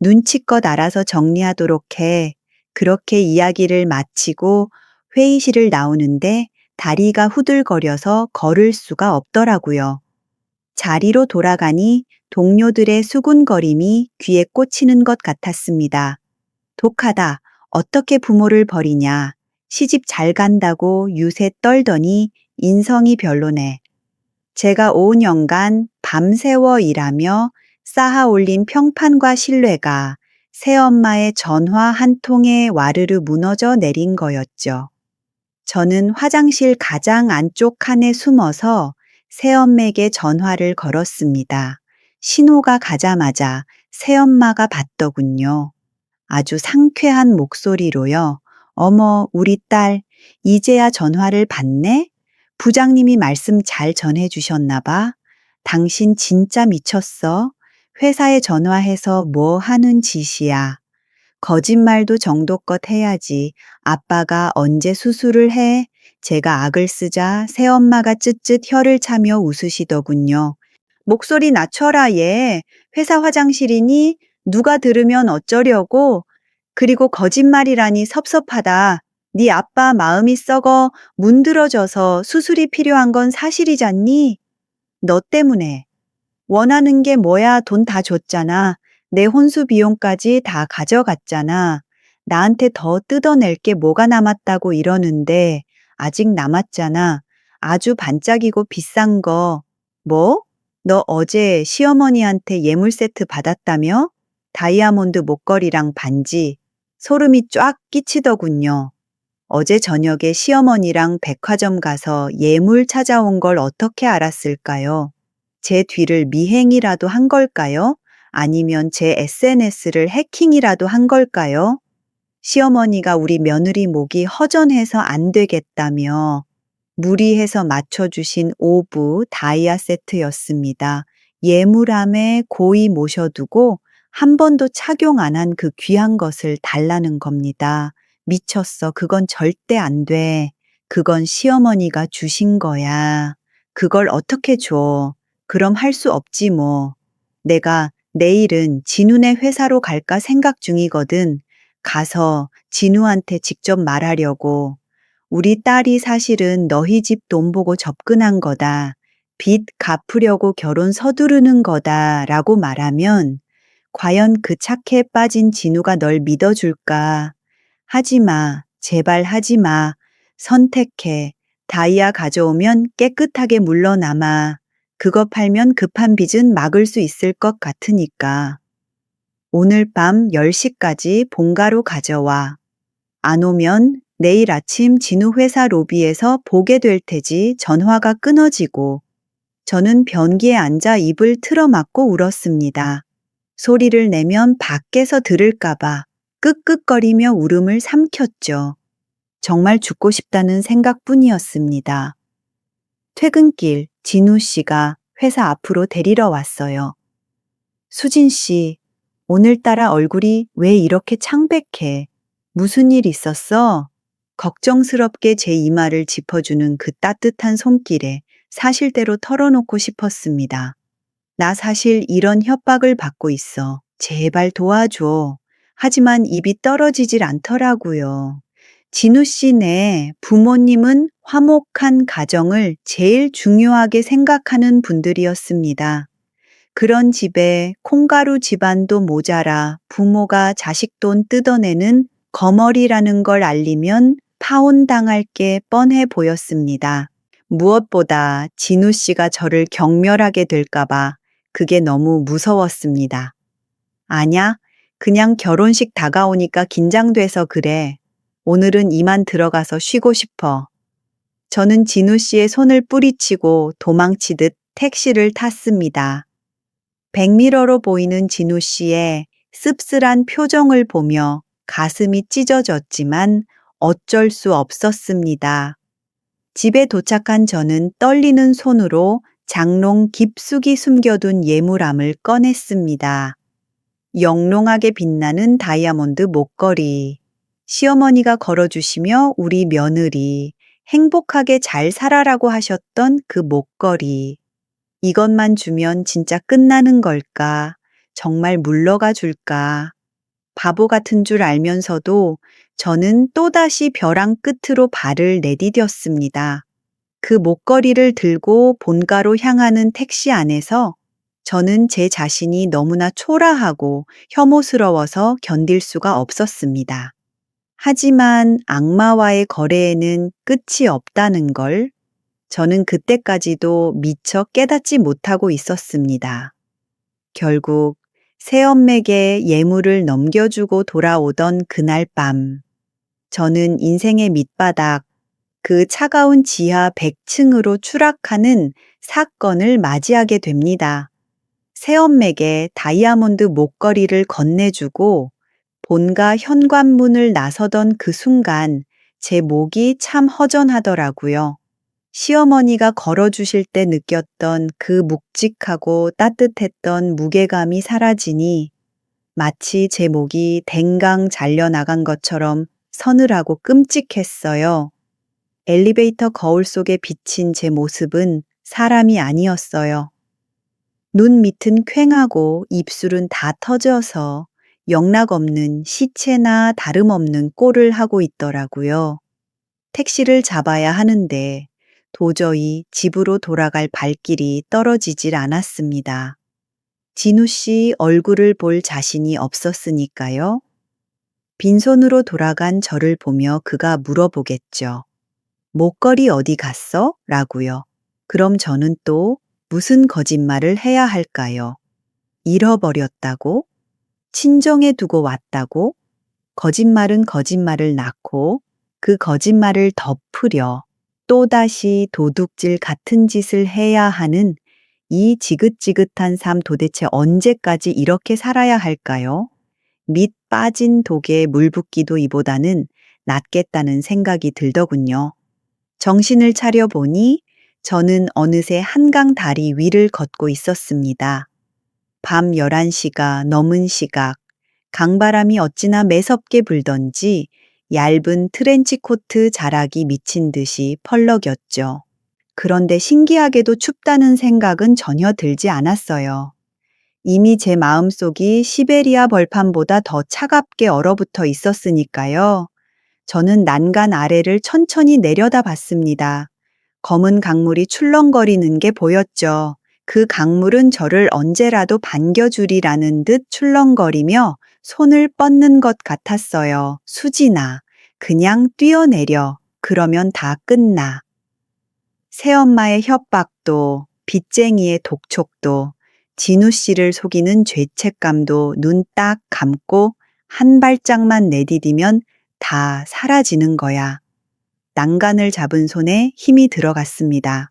눈치껏 알아서 정리하도록 해. 그렇게 이야기를 마치고 회의실을 나오는데 다리가 후들거려서 걸을 수가 없더라고요. 자리로 돌아가니 동료들의 수군거림이 귀에 꽂히는 것 같았습니다. 독하다. 어떻게 부모를 버리냐. 시집 잘 간다고 유세 떨더니 인성이 별로네. 제가 5년간 밤새워 일하며 쌓아 올린 평판과 신뢰가 새엄마의 전화 한 통에 와르르 무너져 내린 거였죠. 저는 화장실 가장 안쪽 칸에 숨어서 새엄마에게 전화를 걸었습니다. 신호가 가자마자 새엄마가 받더군요. 아주 상쾌한 목소리로요. 어머, 우리 딸, 이제야 전화를 받네? 부장님이 말씀 잘 전해주셨나 봐. 당신 진짜 미쳤어. 회사에 전화해서 뭐 하는 짓이야. 거짓말도 정도껏 해야지. 아빠가 언제 수술을 해? 제가 악을 쓰자 새엄마가 쯧쯧 혀를 차며 웃으시더군요. 목소리 낮춰라 얘. 회사 화장실이니? 누가 들으면 어쩌려고? 그리고 거짓말이라니 섭섭하다. 네 아빠 마음이 썩어 문드러져서 수술이 필요한 건 사실이잖니? 너 때문에. 원하는 게 뭐야? 돈 다 줬잖아. 내 혼수 비용까지 다 가져갔잖아. 나한테 더 뜯어낼 게 뭐가 남았다고 이러는데 아직 남았잖아. 아주 반짝이고 비싼 거. 뭐? 너 어제 시어머니한테 예물 세트 받았다며? 다이아몬드 목걸이랑 반지. 소름이 쫙 끼치더군요. 어제 저녁에 시어머니랑 백화점 가서 예물 찾아온 걸 어떻게 알았을까요? 제 뒤를 미행이라도 한 걸까요? 아니면 제 SNS를 해킹이라도 한 걸까요? 시어머니가 우리 며느리 목이 허전해서 안 되겠다며 무리해서 맞춰주신 오브 다이아 세트였습니다. 예물함에 고이 모셔두고 한 번도 착용 안 한 그 귀한 것을 달라는 겁니다. 미쳤어. 그건 절대 안 돼. 그건 시어머니가 주신 거야. 그걸 어떻게 줘. 그럼 할 수 없지 뭐. 내가 내일은 진우네 회사로 갈까 생각 중이거든. 가서 진우한테 직접 말하려고. 우리 딸이 사실은 너희 집 돈 보고 접근한 거다. 빚 갚으려고 결혼 서두르는 거다. 라고 말하면 과연 그 착해에 빠진 진우가 널 믿어줄까? 하지 마. 제발 하지 마. 선택해. 다이아 가져오면 깨끗하게 물러남아. 그거 팔면 급한 빚은 막을 수 있을 것 같으니까. 오늘 밤 10시까지 본가로 가져와. 안 오면 내일 아침 진우 회사 로비에서 보게 될 테지. 전화가 끊어지고 저는 변기에 앉아 입을 틀어막고 울었습니다. 소리를 내면 밖에서 들을까봐 끄끄거리며 울음을 삼켰죠. 정말 죽고 싶다는 생각뿐이었습니다. 퇴근길 진우 씨가 회사 앞으로 데리러 왔어요. 수진 씨, 오늘따라 얼굴이 왜 이렇게 창백해? 무슨 일 있었어? 걱정스럽게 제 이마를 짚어주는 그 따뜻한 손길에 사실대로 털어놓고 싶었습니다. 나 사실 이런 협박을 받고 있어. 제발 도와줘. 하지만 입이 떨어지질 않더라고요. 진우 씨네 부모님은 화목한 가정을 제일 중요하게 생각하는 분들이었습니다. 그런 집에 콩가루 집안도 모자라 부모가 자식 돈 뜯어내는 거머리라는 걸 알리면 파혼당할 게 뻔해 보였습니다. 무엇보다 진우 씨가 저를 경멸하게 될까봐 그게 너무 무서웠습니다. 아냐, 그냥 결혼식 다가오니까 긴장돼서 그래. 오늘은 이만 들어가서 쉬고 싶어. 저는 진우 씨의 손을 뿌리치고 도망치듯 택시를 탔습니다. 백미러로 보이는 진우 씨의 씁쓸한 표정을 보며 가슴이 찢어졌지만 어쩔 수 없었습니다. 집에 도착한 저는 떨리는 손으로 장롱 깊숙이 숨겨둔 예물함을 꺼냈습니다. 영롱하게 빛나는 다이아몬드 목걸이. 시어머니가 걸어주시며 우리 며느리 행복하게 잘 살아라고 하셨던 그 목걸이. 이것만 주면 진짜 끝나는 걸까? 정말 물러가 줄까? 바보 같은 줄 알면서도 저는 또다시 벼랑 끝으로 발을 내디뎠습니다. 그 목걸이를 들고 본가로 향하는 택시 안에서 저는 제 자신이 너무나 초라하고 혐오스러워서 견딜 수가 없었습니다. 하지만 악마와의 거래에는 끝이 없다는 걸 저는 그때까지도 미처 깨닫지 못하고 있었습니다. 결국 새엄맥에 예물을 넘겨주고 돌아오던 그날 밤, 저는 인생의 밑바닥, 그 차가운 지하 100층으로 추락하는 사건을 맞이하게 됩니다. 새엄맥에 다이아몬드 목걸이를 건네주고 본가 현관문을 나서던 그 순간 제 목이 참 허전하더라고요. 시어머니가 걸어주실 때 느꼈던 그 묵직하고 따뜻했던 무게감이 사라지니 마치 제 목이 댕강 잘려나간 것처럼 서늘하고 끔찍했어요. 엘리베이터 거울 속에 비친 제 모습은 사람이 아니었어요. 눈 밑은 퀭하고 입술은 다 터져서 영락없는 시체나 다름없는 꼴을 하고 있더라고요. 택시를 잡아야 하는데 도저히 집으로 돌아갈 발길이 떨어지질 않았습니다. 진우 씨 얼굴을 볼 자신이 없었으니까요. 빈손으로 돌아간 저를 보며 그가 물어보겠죠. 목걸이 어디 갔어? 라고요. 그럼 저는 또 무슨 거짓말을 해야 할까요? 잃어버렸다고? 친정에 두고 왔다고? 거짓말은 거짓말을 낳고 그 거짓말을 덮으려 또다시 도둑질 같은 짓을 해야 하는 이 지긋지긋한 삶 도대체 언제까지 이렇게 살아야 할까요? 밑 빠진 독에 물 붓기도 이보다는 낫겠다는 생각이 들더군요. 정신을 차려보니 저는 어느새 한강 다리 위를 걷고 있었습니다. 밤 11시가 넘은 시각, 강바람이 어찌나 매섭게 불던지 얇은 트렌치코트 자락이 미친 듯이 펄럭였죠. 그런데 신기하게도 춥다는 생각은 전혀 들지 않았어요. 이미 제 마음속이 시베리아 벌판보다 더 차갑게 얼어붙어 있었으니까요. 저는 난간 아래를 천천히 내려다 봤습니다. 검은 강물이 출렁거리는 게 보였죠. 그 강물은 저를 언제라도 반겨주리라는 듯 출렁거리며 손을 뻗는 것 같았어요. 수진아, 그냥 뛰어내려. 그러면 다 끝나. 새엄마의 협박도, 빚쟁이의 독촉도, 진우 씨를 속이는 죄책감도 눈 딱 감고 한 발짝만 내디디면 다 사라지는 거야. 난간을 잡은 손에 힘이 들어갔습니다.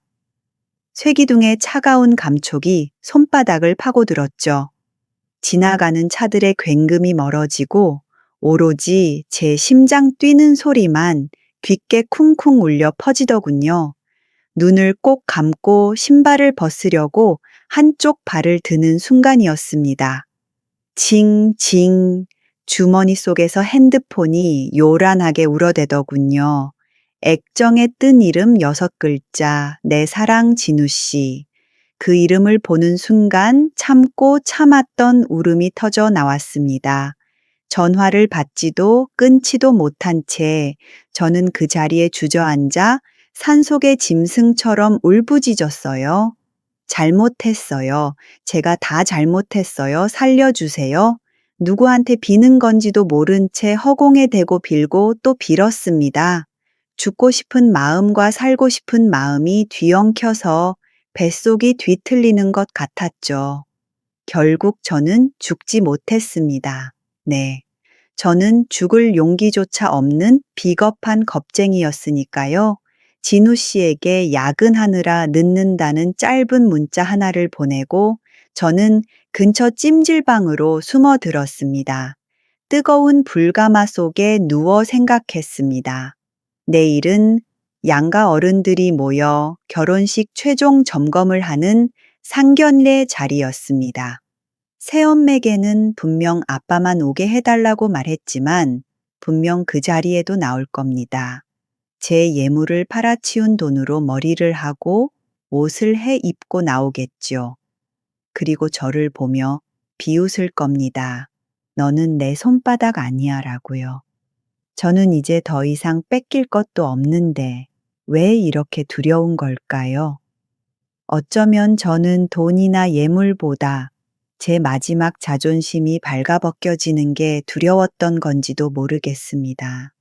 쇠기둥의 차가운 감촉이 손바닥을 파고들었죠. 지나가는 차들의 굉금이 멀어지고 오로지 제 심장 뛰는 소리만 귓게 쿵쿵 울려 퍼지더군요. 눈을 꼭 감고 신발을 벗으려고 한쪽 발을 드는 순간이었습니다. 징징 주머니 속에서 핸드폰이 요란하게 울어대더군요. 액정에 뜬 이름 6글자, 내 사랑 진우 씨. 그 이름을 보는 순간 참고 참았던 울음이 터져 나왔습니다. 전화를 받지도 끊지도 못한 채 저는 그 자리에 주저앉아 산속의 짐승처럼 울부짖었어요. 잘못했어요. 제가 다 잘못했어요. 살려주세요. 누구한테 비는 건지도 모른 채 허공에 대고 빌고 또 빌었습니다. 죽고 싶은 마음과 살고 싶은 마음이 뒤엉켜서 뱃속이 뒤틀리는 것 같았죠. 결국 저는 죽지 못했습니다. 네. 저는 죽을 용기조차 없는 비겁한 겁쟁이였으니까요. 진우 씨에게 야근하느라 늦는다는 짧은 문자 하나를 보내고 저는 근처 찜질방으로 숨어들었습니다. 뜨거운 불가마 속에 누워 생각했습니다. 내일은 양가 어른들이 모여 결혼식 최종 점검을 하는 상견례 자리였습니다. 새엄맥에는 분명 아빠만 오게 해달라고 말했지만 분명 그 자리에도 나올 겁니다. 제 예물을 팔아치운 돈으로 머리를 하고 옷을 해 입고 나오겠죠. 그리고 저를 보며 비웃을 겁니다. 너는 내 손바닥 아니야 라고요. 저는 이제 더 이상 뺏길 것도 없는데 왜 이렇게 두려운 걸까요? 어쩌면 저는 돈이나 예물보다 제 마지막 자존심이 발가벗겨지는 게 두려웠던 건지도 모르겠습니다.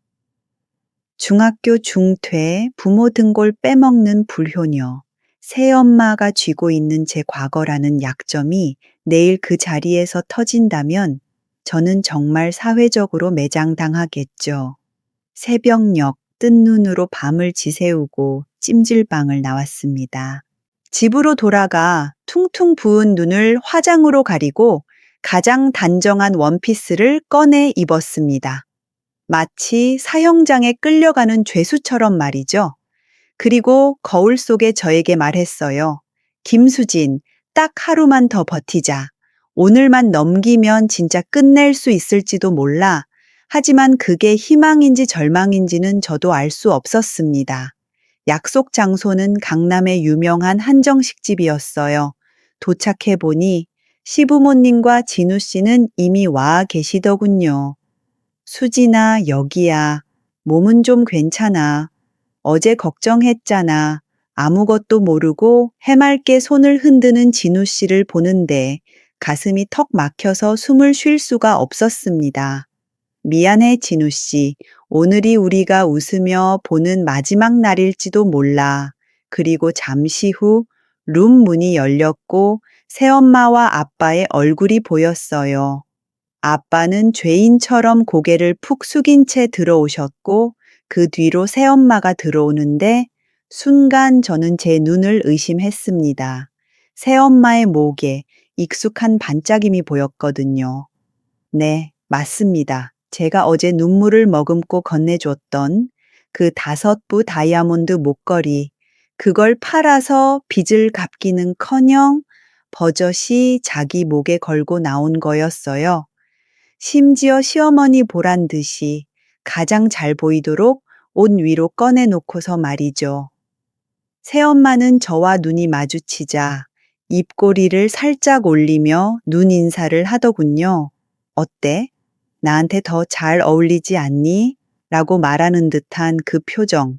중학교 중퇴, 부모 등골 빼먹는 불효녀, 새엄마가 쥐고 있는 제 과거라는 약점이 내일 그 자리에서 터진다면 저는 정말 사회적으로 매장당하겠죠. 새벽녘 뜬 눈으로 밤을 지새우고 찜질방을 나왔습니다. 집으로 돌아가 퉁퉁 부은 눈을 화장으로 가리고 가장 단정한 원피스를 꺼내 입었습니다. 마치 사형장에 끌려가는 죄수처럼 말이죠. 그리고 거울 속에 저에게 말했어요. 김수진, 딱 하루만 더 버티자. 오늘만 넘기면 진짜 끝낼 수 있을지도 몰라. 하지만 그게 희망인지 절망인지는 저도 알 수 없었습니다. 약속 장소는 강남의 유명한 한정식집이었어요. 도착해보니 시부모님과 진우 씨는 이미 와 계시더군요. 수진아, 여기야. 몸은 좀 괜찮아. 어제 걱정했잖아. 아무것도 모르고 해맑게 손을 흔드는 진우 씨를 보는데 가슴이 턱 막혀서 숨을 쉴 수가 없었습니다. 미안해, 진우 씨. 오늘이 우리가 웃으며 보는 마지막 날일지도 몰라. 그리고 잠시 후 룸 문이 열렸고 새엄마와 아빠의 얼굴이 보였어요. 아빠는 죄인처럼 고개를 푹 숙인 채 들어오셨고 그 뒤로 새엄마가 들어오는데 순간 저는 제 눈을 의심했습니다. 새엄마의 목에 익숙한 반짝임이 보였거든요. 네, 맞습니다. 제가 어제 눈물을 머금고 건네줬던 그 5부 다이아몬드 목걸이, 그걸 팔아서 빚을 갚기는커녕 버젓이 자기 목에 걸고 나온 거였어요. 심지어 시어머니 보란 듯이 가장 잘 보이도록 옷 위로 꺼내놓고서 말이죠. 새엄마는 저와 눈이 마주치자 입꼬리를 살짝 올리며 눈 인사를 하더군요. 어때? 나한테 더 잘 어울리지 않니? 라고 말하는 듯한 그 표정.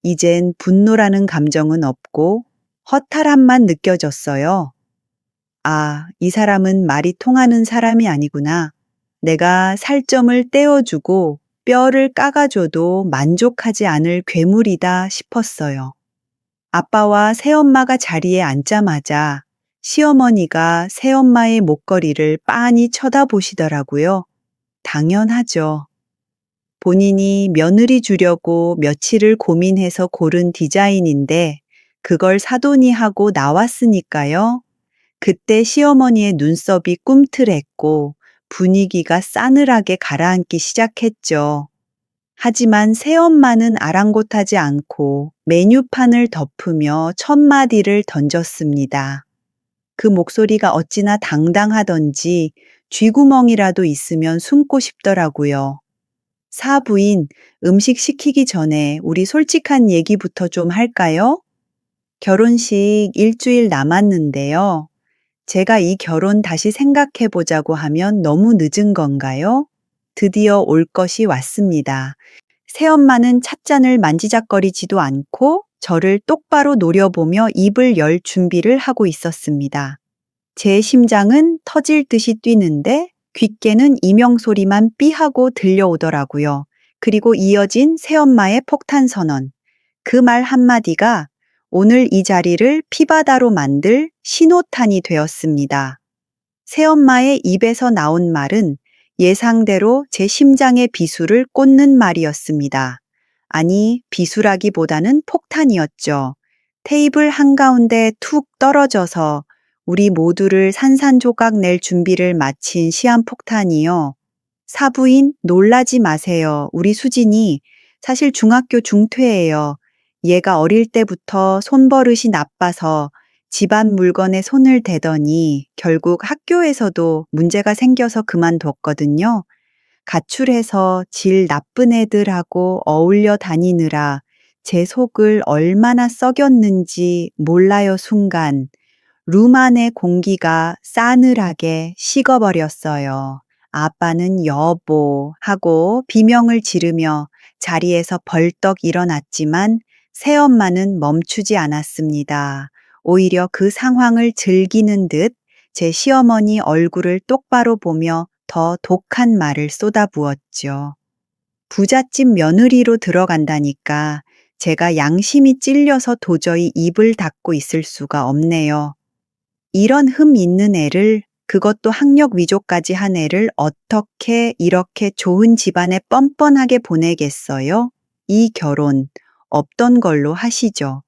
이젠 분노라는 감정은 없고 허탈함만 느껴졌어요. 아, 이 사람은 말이 통하는 사람이 아니구나. 내가 살점을 떼어주고 뼈를 깎아줘도 만족하지 않을 괴물이다 싶었어요. 아빠와 새엄마가 자리에 앉자마자 시어머니가 새엄마의 목걸이를 빤히 쳐다보시더라고요. 당연하죠. 본인이 며느리 주려고 며칠을 고민해서 고른 디자인인데 그걸 사도니 하고 나왔으니까요. 그때 시어머니의 눈썹이 꿈틀했고 분위기가 싸늘하게 가라앉기 시작했죠. 하지만 새엄마는 아랑곳하지 않고 메뉴판을 덮으며 첫마디를 던졌습니다. 그 목소리가 어찌나 당당하던지 쥐구멍이라도 있으면 숨고 싶더라고요. 사부인, 음식 시키기 전에 우리 솔직한 얘기부터 좀 할까요? 결혼식 일주일 남았는데요. 제가 이 결혼 다시 생각해 보자고 하면 너무 늦은 건가요? 드디어 올 것이 왔습니다. 새엄마는 찻잔을 만지작거리지도 않고 저를 똑바로 노려보며 입을 열 준비를 하고 있었습니다. 제 심장은 터질 듯이 뛰는데 귓게는 이명소리만 삐하고 들려오더라고요. 그리고 이어진 새엄마의 폭탄 선언. 그 말 한마디가 오늘 이 자리를 피바다로 만들 신호탄이 되었습니다. 새엄마의 입에서 나온 말은 예상대로 제 심장의 비수를 꽂는 말이었습니다. 아니, 비수라기보다는 폭탄이었죠. 테이블 한가운데 툭 떨어져서 우리 모두를 산산조각 낼 준비를 마친 시한폭탄이요. 사부인, 놀라지 마세요. 우리 수진이 사실 중학교 중퇴예요. 얘가 어릴 때부터 손버릇이 나빠서 집안 물건에 손을 대더니 결국 학교에서도 문제가 생겨서 그만뒀거든요. 가출해서 질 나쁜 애들하고 어울려 다니느라 제 속을 얼마나 썩였는지 몰라요 순간. 룸 안의 공기가 싸늘하게 식어버렸어요. 아빠는 여보 하고 비명을 지르며 자리에서 벌떡 일어났지만 새엄마는 멈추지 않았습니다. 오히려 그 상황을 즐기는 듯 제 시어머니 얼굴을 똑바로 보며 더 독한 말을 쏟아부었죠. 부잣집 며느리로 들어간다니까 제가 양심이 찔려서 도저히 입을 닫고 있을 수가 없네요. 이런 흠 있는 애를, 그것도 학력 위조까지 한 애를 어떻게 이렇게 좋은 집안에 뻔뻔하게 보내겠어요? 이 결혼 없던 걸로 하시죠.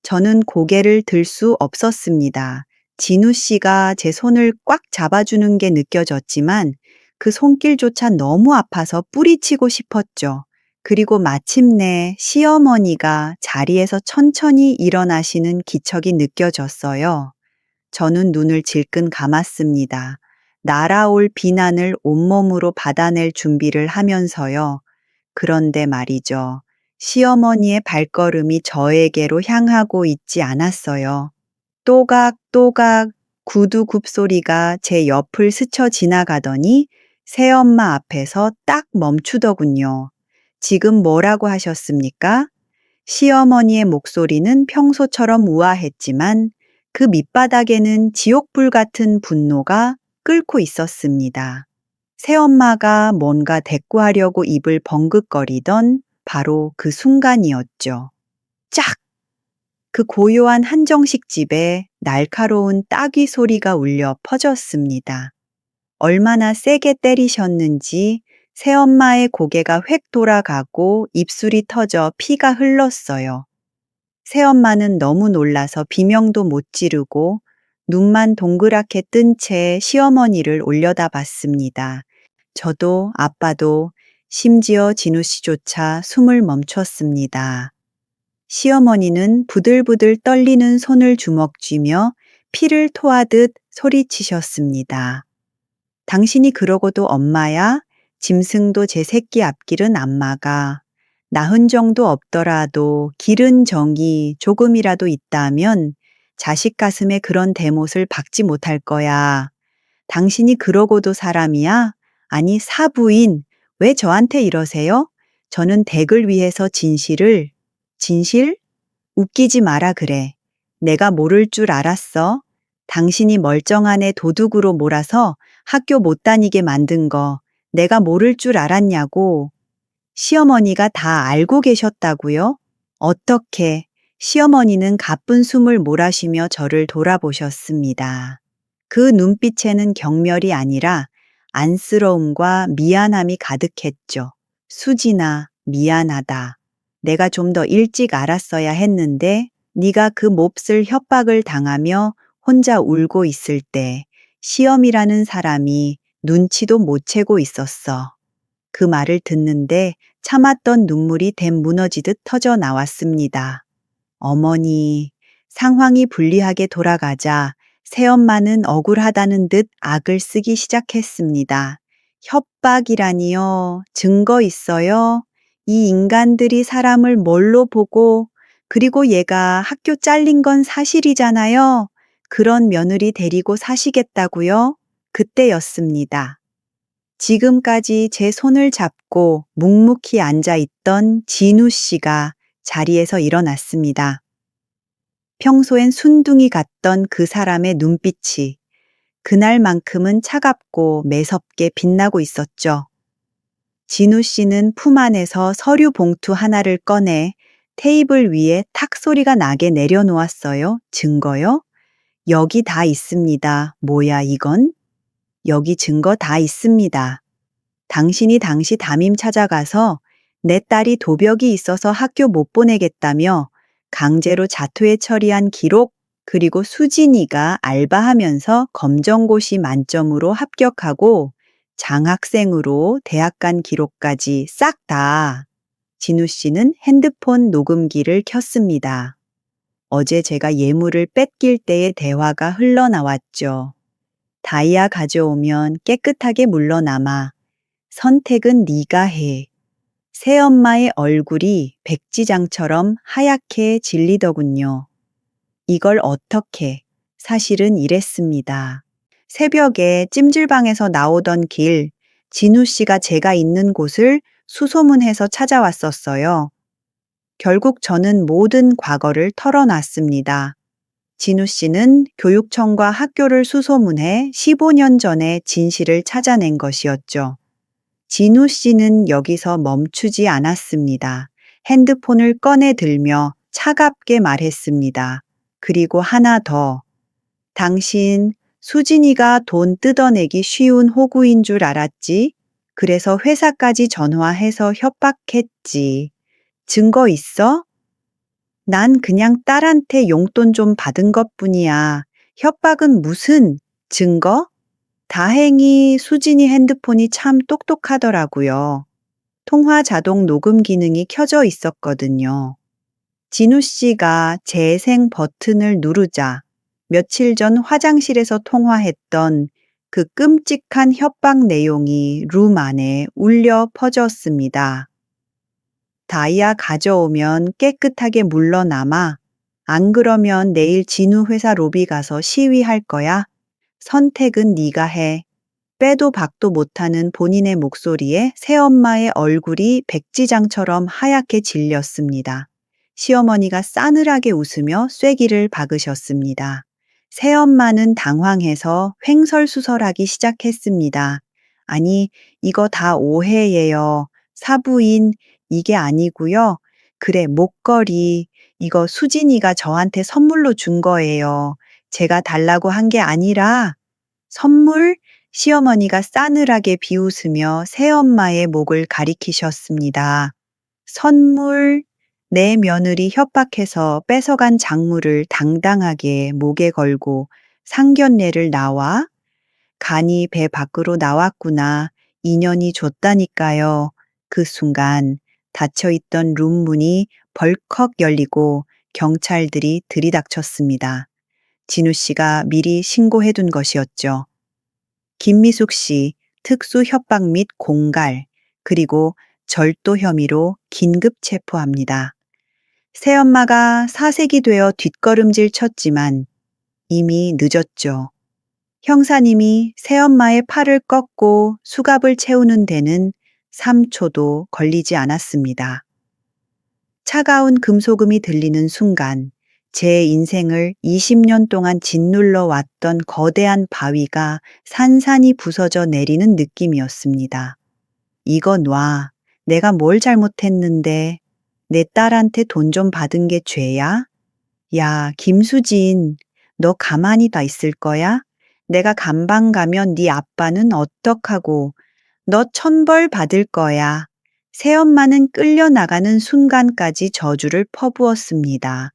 저는 고개를 들 수 없었습니다. 진우 씨가 제 손을 꽉 잡아주는 게 느껴졌지만 그 손길조차 너무 아파서 뿌리치고 싶었죠. 그리고 마침내 시어머니가 자리에서 천천히 일어나시는 기척이 느껴졌어요. 저는 눈을 질끈 감았습니다. 날아올 비난을 온몸으로 받아낼 준비를 하면서요. 그런데 말이죠. 시어머니의 발걸음이 저에게로 향하고 있지 않았어요. 또각또각 구두 굽소리가 제 옆을 스쳐 지나가더니 새엄마 앞에서 딱 멈추더군요. 지금 뭐라고 하셨습니까? 시어머니의 목소리는 평소처럼 우아했지만 그 밑바닥에는 지옥불 같은 분노가 끓고 있었습니다. 새엄마가 뭔가 대꾸하려고 입을 벙긋거리던 바로 그 순간이었죠. 짝! 그 고요한 한정식 집에 날카로운 따귀 소리가 울려 퍼졌습니다. 얼마나 세게 때리셨는지 새엄마의 고개가 획 돌아가고 입술이 터져 피가 흘렀어요. 새엄마는 너무 놀라서 비명도 못 지르고 눈만 동그랗게 뜬 채 시어머니를 올려다봤습니다. 저도 아빠도 심지어 진우 씨조차 숨을 멈췄습니다. 시어머니는 부들부들 떨리는 손을 주먹 쥐며 피를 토하듯 소리치셨습니다. 당신이 그러고도 엄마야? 짐승도 제 새끼 앞길은 안 막아. 나흔 정도 없더라도 기른 정이 조금이라도 있다면 자식 가슴에 그런 대못을 박지 못할 거야. 당신이 그러고도 사람이야? 아니 사부인, 왜 저한테 이러세요? 저는 댁을 위해서 진실? 웃기지 마라 그래. 내가 모를 줄 알았어. 당신이 멀쩡한 애 도둑으로 몰아서 학교 못 다니게 만든 거 내가 모를 줄 알았냐고. 시어머니가 다 알고 계셨다고요? 어떻게? 시어머니는 가쁜 숨을 몰아쉬며 저를 돌아보셨습니다. 그 눈빛에는 경멸이 아니라 안쓰러움과 미안함이 가득했죠. 수진아, 미안하다. 내가 좀 더 일찍 알았어야 했는데 네가 그 몹쓸 협박을 당하며 혼자 울고 있을 때 시엄이라는 사람이 눈치도 못 채고 있었어. 그 말을 듣는데 참았던 눈물이 댐 무너지듯 터져 나왔습니다. 어머니, 상황이 불리하게 돌아가자 새엄마는 억울하다는 듯 악을 쓰기 시작했습니다. 협박이라니요. 증거 있어요? 이 인간들이 사람을 뭘로 보고, 그리고 얘가 학교 잘린 건 사실이잖아요. 그런 며느리 데리고 사시겠다고요? 그때였습니다. 지금까지 제 손을 잡고 묵묵히 앉아 있던 진우 씨가 자리에서 일어났습니다. 평소엔 순둥이 같던 그 사람의 눈빛이 그날만큼은 차갑고 매섭게 빛나고 있었죠. 진우 씨는 품 안에서 서류 봉투 하나를 꺼내 테이블 위에 탁 소리가 나게 내려놓았어요. 증거요? 여기 다 있습니다. 뭐야 이건? 여기 증거 다 있습니다. 당신이 당시 담임 찾아가서 내 딸이 도벽이 있어서 학교 못 보내겠다며 강제로 자퇴 처리한 기록, 그리고 수진이가 알바하면서 검정고시 만점으로 합격하고 장학생으로 대학 간 기록까지 싹 다. 진우 씨는 핸드폰 녹음기를 켰습니다. 어제 제가 예물을 뺏길 때의 대화가 흘러나왔죠. 다이아 가져오면 깨끗하게 물러남아. 선택은 네가 해. 새엄마의 얼굴이 백지장처럼 하얗게 질리더군요. 이걸 어떻게? 사실은 이랬습니다. 새벽에 찜질방에서 나오던 길, 진우 씨가 제가 있는 곳을 수소문해서 찾아왔었어요. 결국 저는 모든 과거를 털어놨습니다. 진우 씨는 교육청과 학교를 수소문해 15년 전에 진실을 찾아낸 것이었죠. 진우 씨는 여기서 멈추지 않았습니다. 핸드폰을 꺼내 들며 차갑게 말했습니다. 그리고 하나 더. 당신 수진이가 돈 뜯어내기 쉬운 호구인 줄 알았지? 그래서 회사까지 전화해서 협박했지. 증거 있어? 난 그냥 딸한테 용돈 좀 받은 것뿐이야. 협박은 무슨 증거? 다행히 수진이 핸드폰이 참 똑똑하더라고요. 통화 자동 녹음 기능이 켜져 있었거든요. 진우 씨가 재생 버튼을 누르자 며칠 전 화장실에서 통화했던 그 끔찍한 협박 내용이 룸 안에 울려 퍼졌습니다. 다이아 가져오면 깨끗하게 물러남아. 안 그러면 내일 진우 회사 로비 가서 시위할 거야. 선택은 네가 해. 빼도 박도 못하는 본인의 목소리에 새엄마의 얼굴이 백지장처럼 하얗게 질렸습니다. 시어머니가 싸늘하게 웃으며 쐐기를 박으셨습니다. 새엄마는 당황해서 횡설수설하기 시작했습니다. 아니, 이거 다 오해예요. 사부인, 이게 아니고요. 그래, 목걸이. 이거 수진이가 저한테 선물로 준 거예요. 제가 달라고 한 게 아니라 선물? 시어머니가 싸늘하게 비웃으며 새엄마의 목을 가리키셨습니다. 선물? 내 며느리 협박해서 뺏어간 작물을 당당하게 목에 걸고 상견례를 나와? 간이 배 밖으로 나왔구나. 인연이 줬다니까요. 그 순간 닫혀있던 룸 문이 벌컥 열리고 경찰들이 들이닥쳤습니다. 진우 씨가 미리 신고해둔 것이었죠. 김미숙 씨 특수 협박 및 공갈, 그리고 절도 혐의로 긴급 체포합니다. 새엄마가 사색이 되어 뒷걸음질 쳤지만 이미 늦었죠. 형사님이 새엄마의 팔을 꺾고 수갑을 채우는 데는 3초도 걸리지 않았습니다. 차가운 금소금이 들리는 순간 제 인생을 20년 동안 짓눌러 왔던 거대한 바위가 산산이 부서져 내리는 느낌이었습니다. 이거 놔. 내가 뭘 잘못했는데 내 딸한테 돈 좀 받은 게 죄야? 야, 김수진, 너 가만히 다 있을 거야? 내가 감방 가면 네 아빠는 어떡하고 너 천벌 받을 거야. 새엄마는 끌려나가는 순간까지 저주를 퍼부었습니다.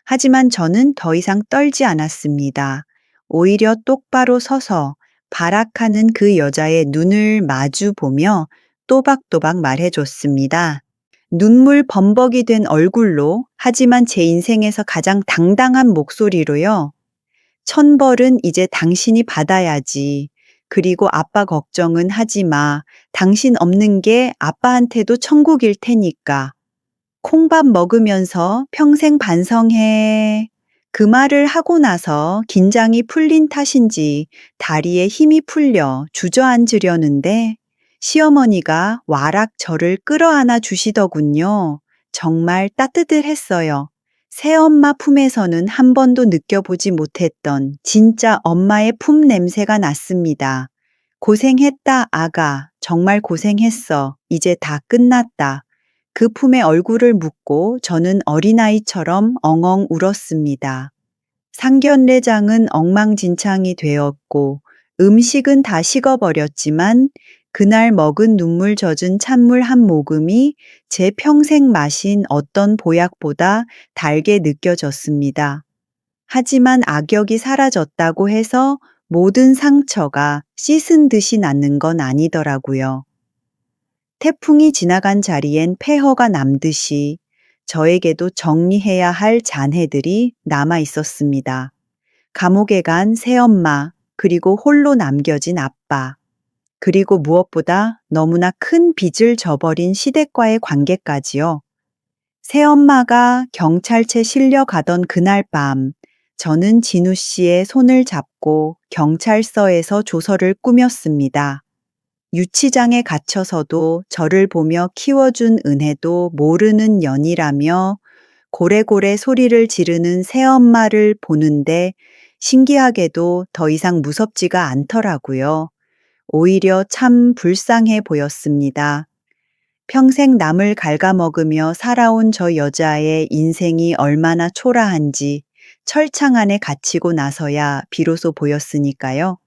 하지만 저는 더 이상 떨지 않았습니다. 오히려 똑바로 서서 발악하는 그 여자의 눈을 마주 보며 또박또박 말해줬습니다. 눈물 범벅이 된 얼굴로, 하지만 제 인생에서 가장 당당한 목소리로요. 천벌은 이제 당신이 받아야지. 그리고 아빠 걱정은 하지 마. 당신 없는 게 아빠한테도 천국일 테니까. 콩밥 먹으면서 평생 반성해. 그 말을 하고 나서 긴장이 풀린 탓인지 다리에 힘이 풀려 주저앉으려는데 시어머니가 와락 저를 끌어안아 주시더군요. 정말 따뜻했어요. 새엄마 품에서는 한 번도 느껴보지 못했던 진짜 엄마의 품 냄새가 났습니다. 고생했다, 아가. 정말 고생했어. 이제 다 끝났다. 그 품에 얼굴을 묻고 저는 어린아이처럼 엉엉 울었습니다. 상견례장은 엉망진창이 되었고 음식은 다 식어버렸지만 그날 먹은 눈물 젖은 찬물 한 모금이 제 평생 마신 어떤 보약보다 달게 느껴졌습니다. 하지만 악역이 사라졌다고 해서 모든 상처가 씻은 듯이 낫는 건 아니더라고요. 태풍이 지나간 자리엔 폐허가 남듯이 저에게도 정리해야 할 잔해들이 남아 있었습니다. 감옥에 간 새엄마, 그리고 홀로 남겨진 아빠, 그리고 무엇보다 너무나 큰 빚을 져버린 시댁과의 관계까지요. 새엄마가 경찰체 실려가던 그날 밤, 저는 진우 씨의 손을 잡고 경찰서에서 조서를 꾸몄습니다. 유치장에 갇혀서도 저를 보며 키워준 은혜도 모르는 년이라며 고래고래 소리를 지르는 새엄마를 보는데 신기하게도 더 이상 무섭지가 않더라고요. 오히려 참 불쌍해 보였습니다. 평생 남을 갉아먹으며 살아온 저 여자의 인생이 얼마나 초라한지 철창 안에 갇히고 나서야 비로소 보였으니까요.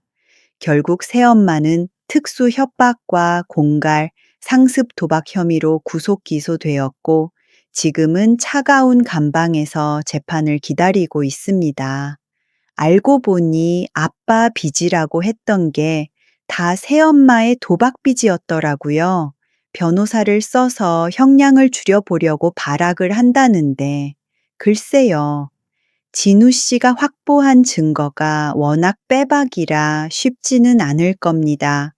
결국 새엄마는 특수 협박과 공갈, 상습 도박 혐의로 구속 기소되었고 지금은 차가운 감방에서 재판을 기다리고 있습니다. 알고 보니 아빠 빚이라고 했던 게 다 새엄마의 도박 빚이었더라고요. 변호사를 써서 형량을 줄여보려고 발악을 한다는데 글쎄요. 진우 씨가 확보한 증거가 워낙 빼박이라 쉽지는 않을 겁니다.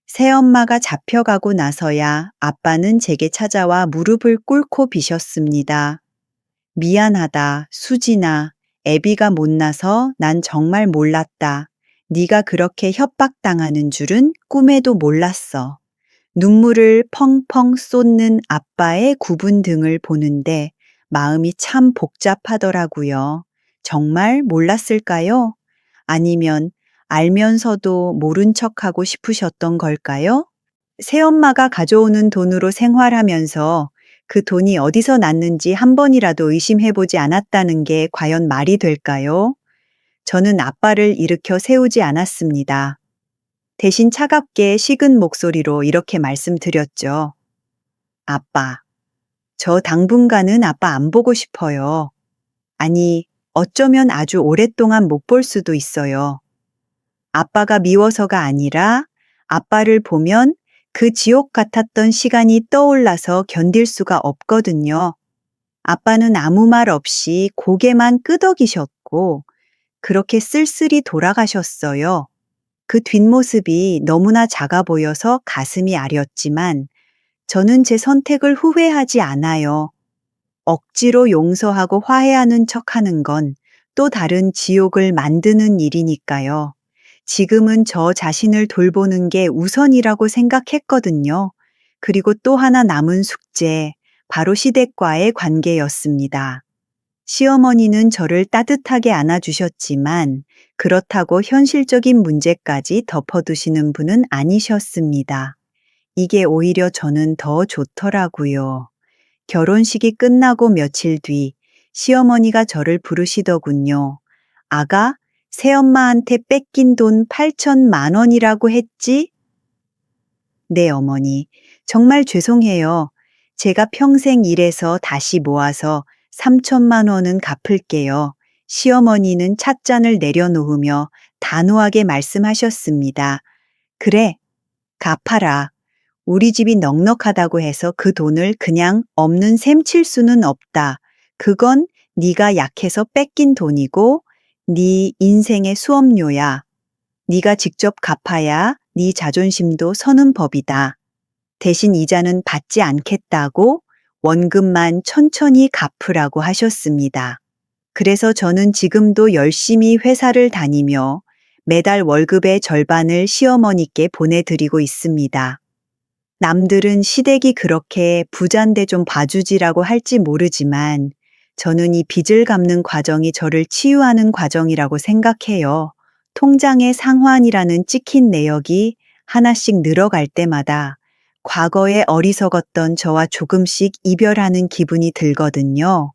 새엄마가 잡혀가고 나서야 아빠는 제게 찾아와 무릎을 꿇고 비셨습니다. 미안하다, 수진아. 애비가 못나서 난 정말 몰랐다. 네가 그렇게 협박당하는 줄은 꿈에도 몰랐어. 눈물을 펑펑 쏟는 아빠의 굽은 등을 보는데 마음이 참 복잡하더라고요. 정말 몰랐을까요? 아니면 알면서도 모른 척하고 싶으셨던 걸까요? 새엄마가 가져오는 돈으로 생활하면서 그 돈이 어디서 났는지 한 번이라도 의심해보지 않았다는 게 과연 말이 될까요? 저는 아빠를 일으켜 세우지 않았습니다. 대신 차갑게 식은 목소리로 이렇게 말씀드렸죠. 아빠, 저 당분간은 아빠 안 보고 싶어요. 아니, 어쩌면 아주 오랫동안 못 볼 수도 있어요. 아빠가 미워서가 아니라 아빠를 보면 그 지옥 같았던 시간이 떠올라서 견딜 수가 없거든요. 아빠는 아무 말 없이 고개만 끄덕이셨고 그렇게 쓸쓸히 돌아가셨어요. 그 뒷모습이 너무나 작아 보여서 가슴이 아렸지만 저는 제 선택을 후회하지 않아요. 억지로 용서하고 화해하는 척하는 건 또 다른 지옥을 만드는 일이니까요. 지금은 저 자신을 돌보는 게 우선이라고 생각했거든요. 그리고 또 하나 남은 숙제, 바로 시댁과의 관계였습니다. 시어머니는 저를 따뜻하게 안아주셨지만 그렇다고 현실적인 문제까지 덮어두시는 분은 아니셨습니다. 이게 오히려 저는 더 좋더라고요. 결혼식이 끝나고 며칠 뒤 시어머니가 저를 부르시더군요. 아가, 새엄마한테 뺏긴 돈 8천만 원이라고 했지? 네, 어머니. 정말 죄송해요. 제가 평생 일해서 다시 모아서 3천만 원은 갚을게요. 시어머니는 찻잔을 내려놓으며 단호하게 말씀하셨습니다. 그래, 갚아라. 우리 집이 넉넉하다고 해서 그 돈을 그냥 없는 셈 칠 수는 없다. 그건 네가 약해서 뺏긴 돈이고 네 인생의 수업료야. 네가 직접 갚아야 네 자존심도 서는 법이다. 대신 이자는 받지 않겠다고 원금만 천천히 갚으라고 하셨습니다. 그래서 저는 지금도 열심히 회사를 다니며 매달 월급의 절반을 시어머니께 보내드리고 있습니다. 남들은 시댁이 그렇게 부잔데 좀 봐주지라고 할지 모르지만 저는 이 빚을 갚는 과정이 저를 치유하는 과정이라고 생각해요. 통장의 상환이라는 찍힌 내역이 하나씩 늘어갈 때마다 과거에 어리석었던 저와 조금씩 이별하는 기분이 들거든요.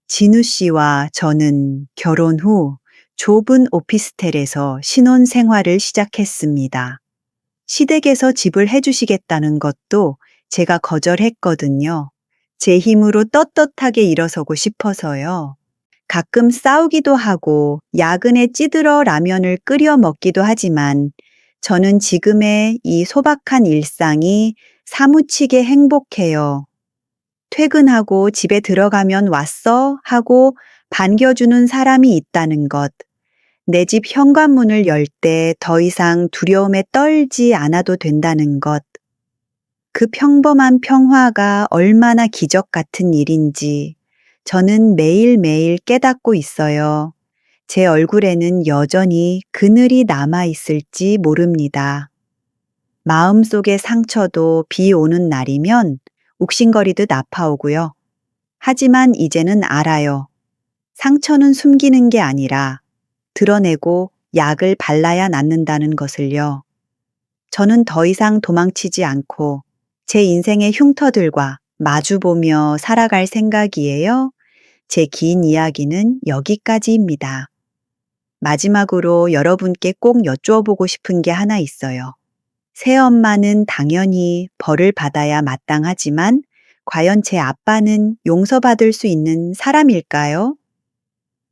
진우 씨와 저는 결혼 후 좁은 오피스텔에서 신혼 생활을 시작했습니다. 시댁에서 집을 해주시겠다는 것도 제가 거절했거든요. 제 힘으로 떳떳하게 일어서고 싶어서요. 가끔 싸우기도 하고 야근에 찌들어 라면을 끓여 먹기도 하지만 저는 지금의 이 소박한 일상이 사무치게 행복해요. 퇴근하고 집에 들어가면 왔어? 하고 반겨주는 사람이 있다는 것. 내 집 현관문을 열 때 더 이상 두려움에 떨지 않아도 된다는 것. 그 평범한 평화가 얼마나 기적 같은 일인지 저는 매일매일 깨닫고 있어요. 제 얼굴에는 여전히 그늘이 남아 있을지 모릅니다. 마음속의 상처도 비 오는 날이면 욱신거리듯 아파오고요. 하지만 이제는 알아요. 상처는 숨기는 게 아니라 드러내고 약을 발라야 낫는다는 것을요. 저는 더 이상 도망치지 않고 제 인생의 흉터들과 마주보며 살아갈 생각이에요. 제 긴 이야기는 여기까지입니다. 마지막으로 여러분께 꼭 여쭈어보고 싶은 게 하나 있어요. 새엄마는 당연히 벌을 받아야 마땅하지만 과연 제 아빠는 용서받을 수 있는 사람일까요?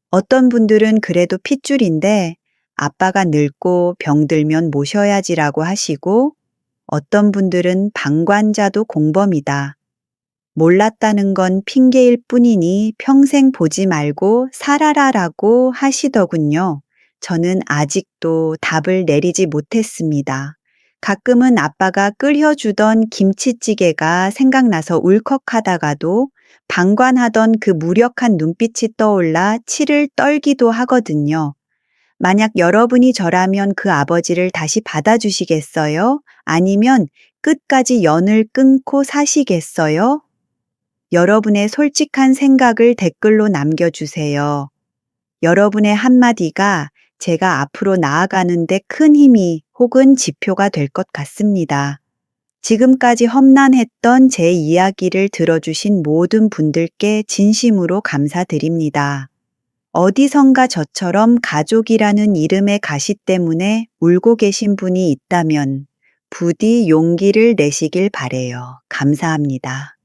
어떤 분들은 그래도 핏줄인데 아빠가 늙고 병들면 모셔야지라고 하시고 어떤 분들은 방관자도 공범이다. 몰랐다는 건 핑계일 뿐이니 평생 보지 말고 살아라라고 하시더군요. 저는 아직도 답을 내리지 못했습니다. 가끔은 아빠가 끓여주던 김치찌개가 생각나서 울컥하다가도 방관하던 그 무력한 눈빛이 떠올라 치를 떨기도 하거든요. 만약 여러분이 저라면 그 아버지를 다시 받아주시겠어요? 아니면 끝까지 연을 끊고 사시겠어요? 여러분의 솔직한 생각을 댓글로 남겨주세요. 여러분의 한마디가 제가 앞으로 나아가는데 큰 힘이 혹은 지표가 될 것 같습니다. 지금까지 험난했던 제 이야기를 들어주신 모든 분들께 진심으로 감사드립니다. 어디선가 저처럼 가족이라는 이름의 가시 때문에 울고 계신 분이 있다면 부디 용기를 내시길 바래요. 감사합니다.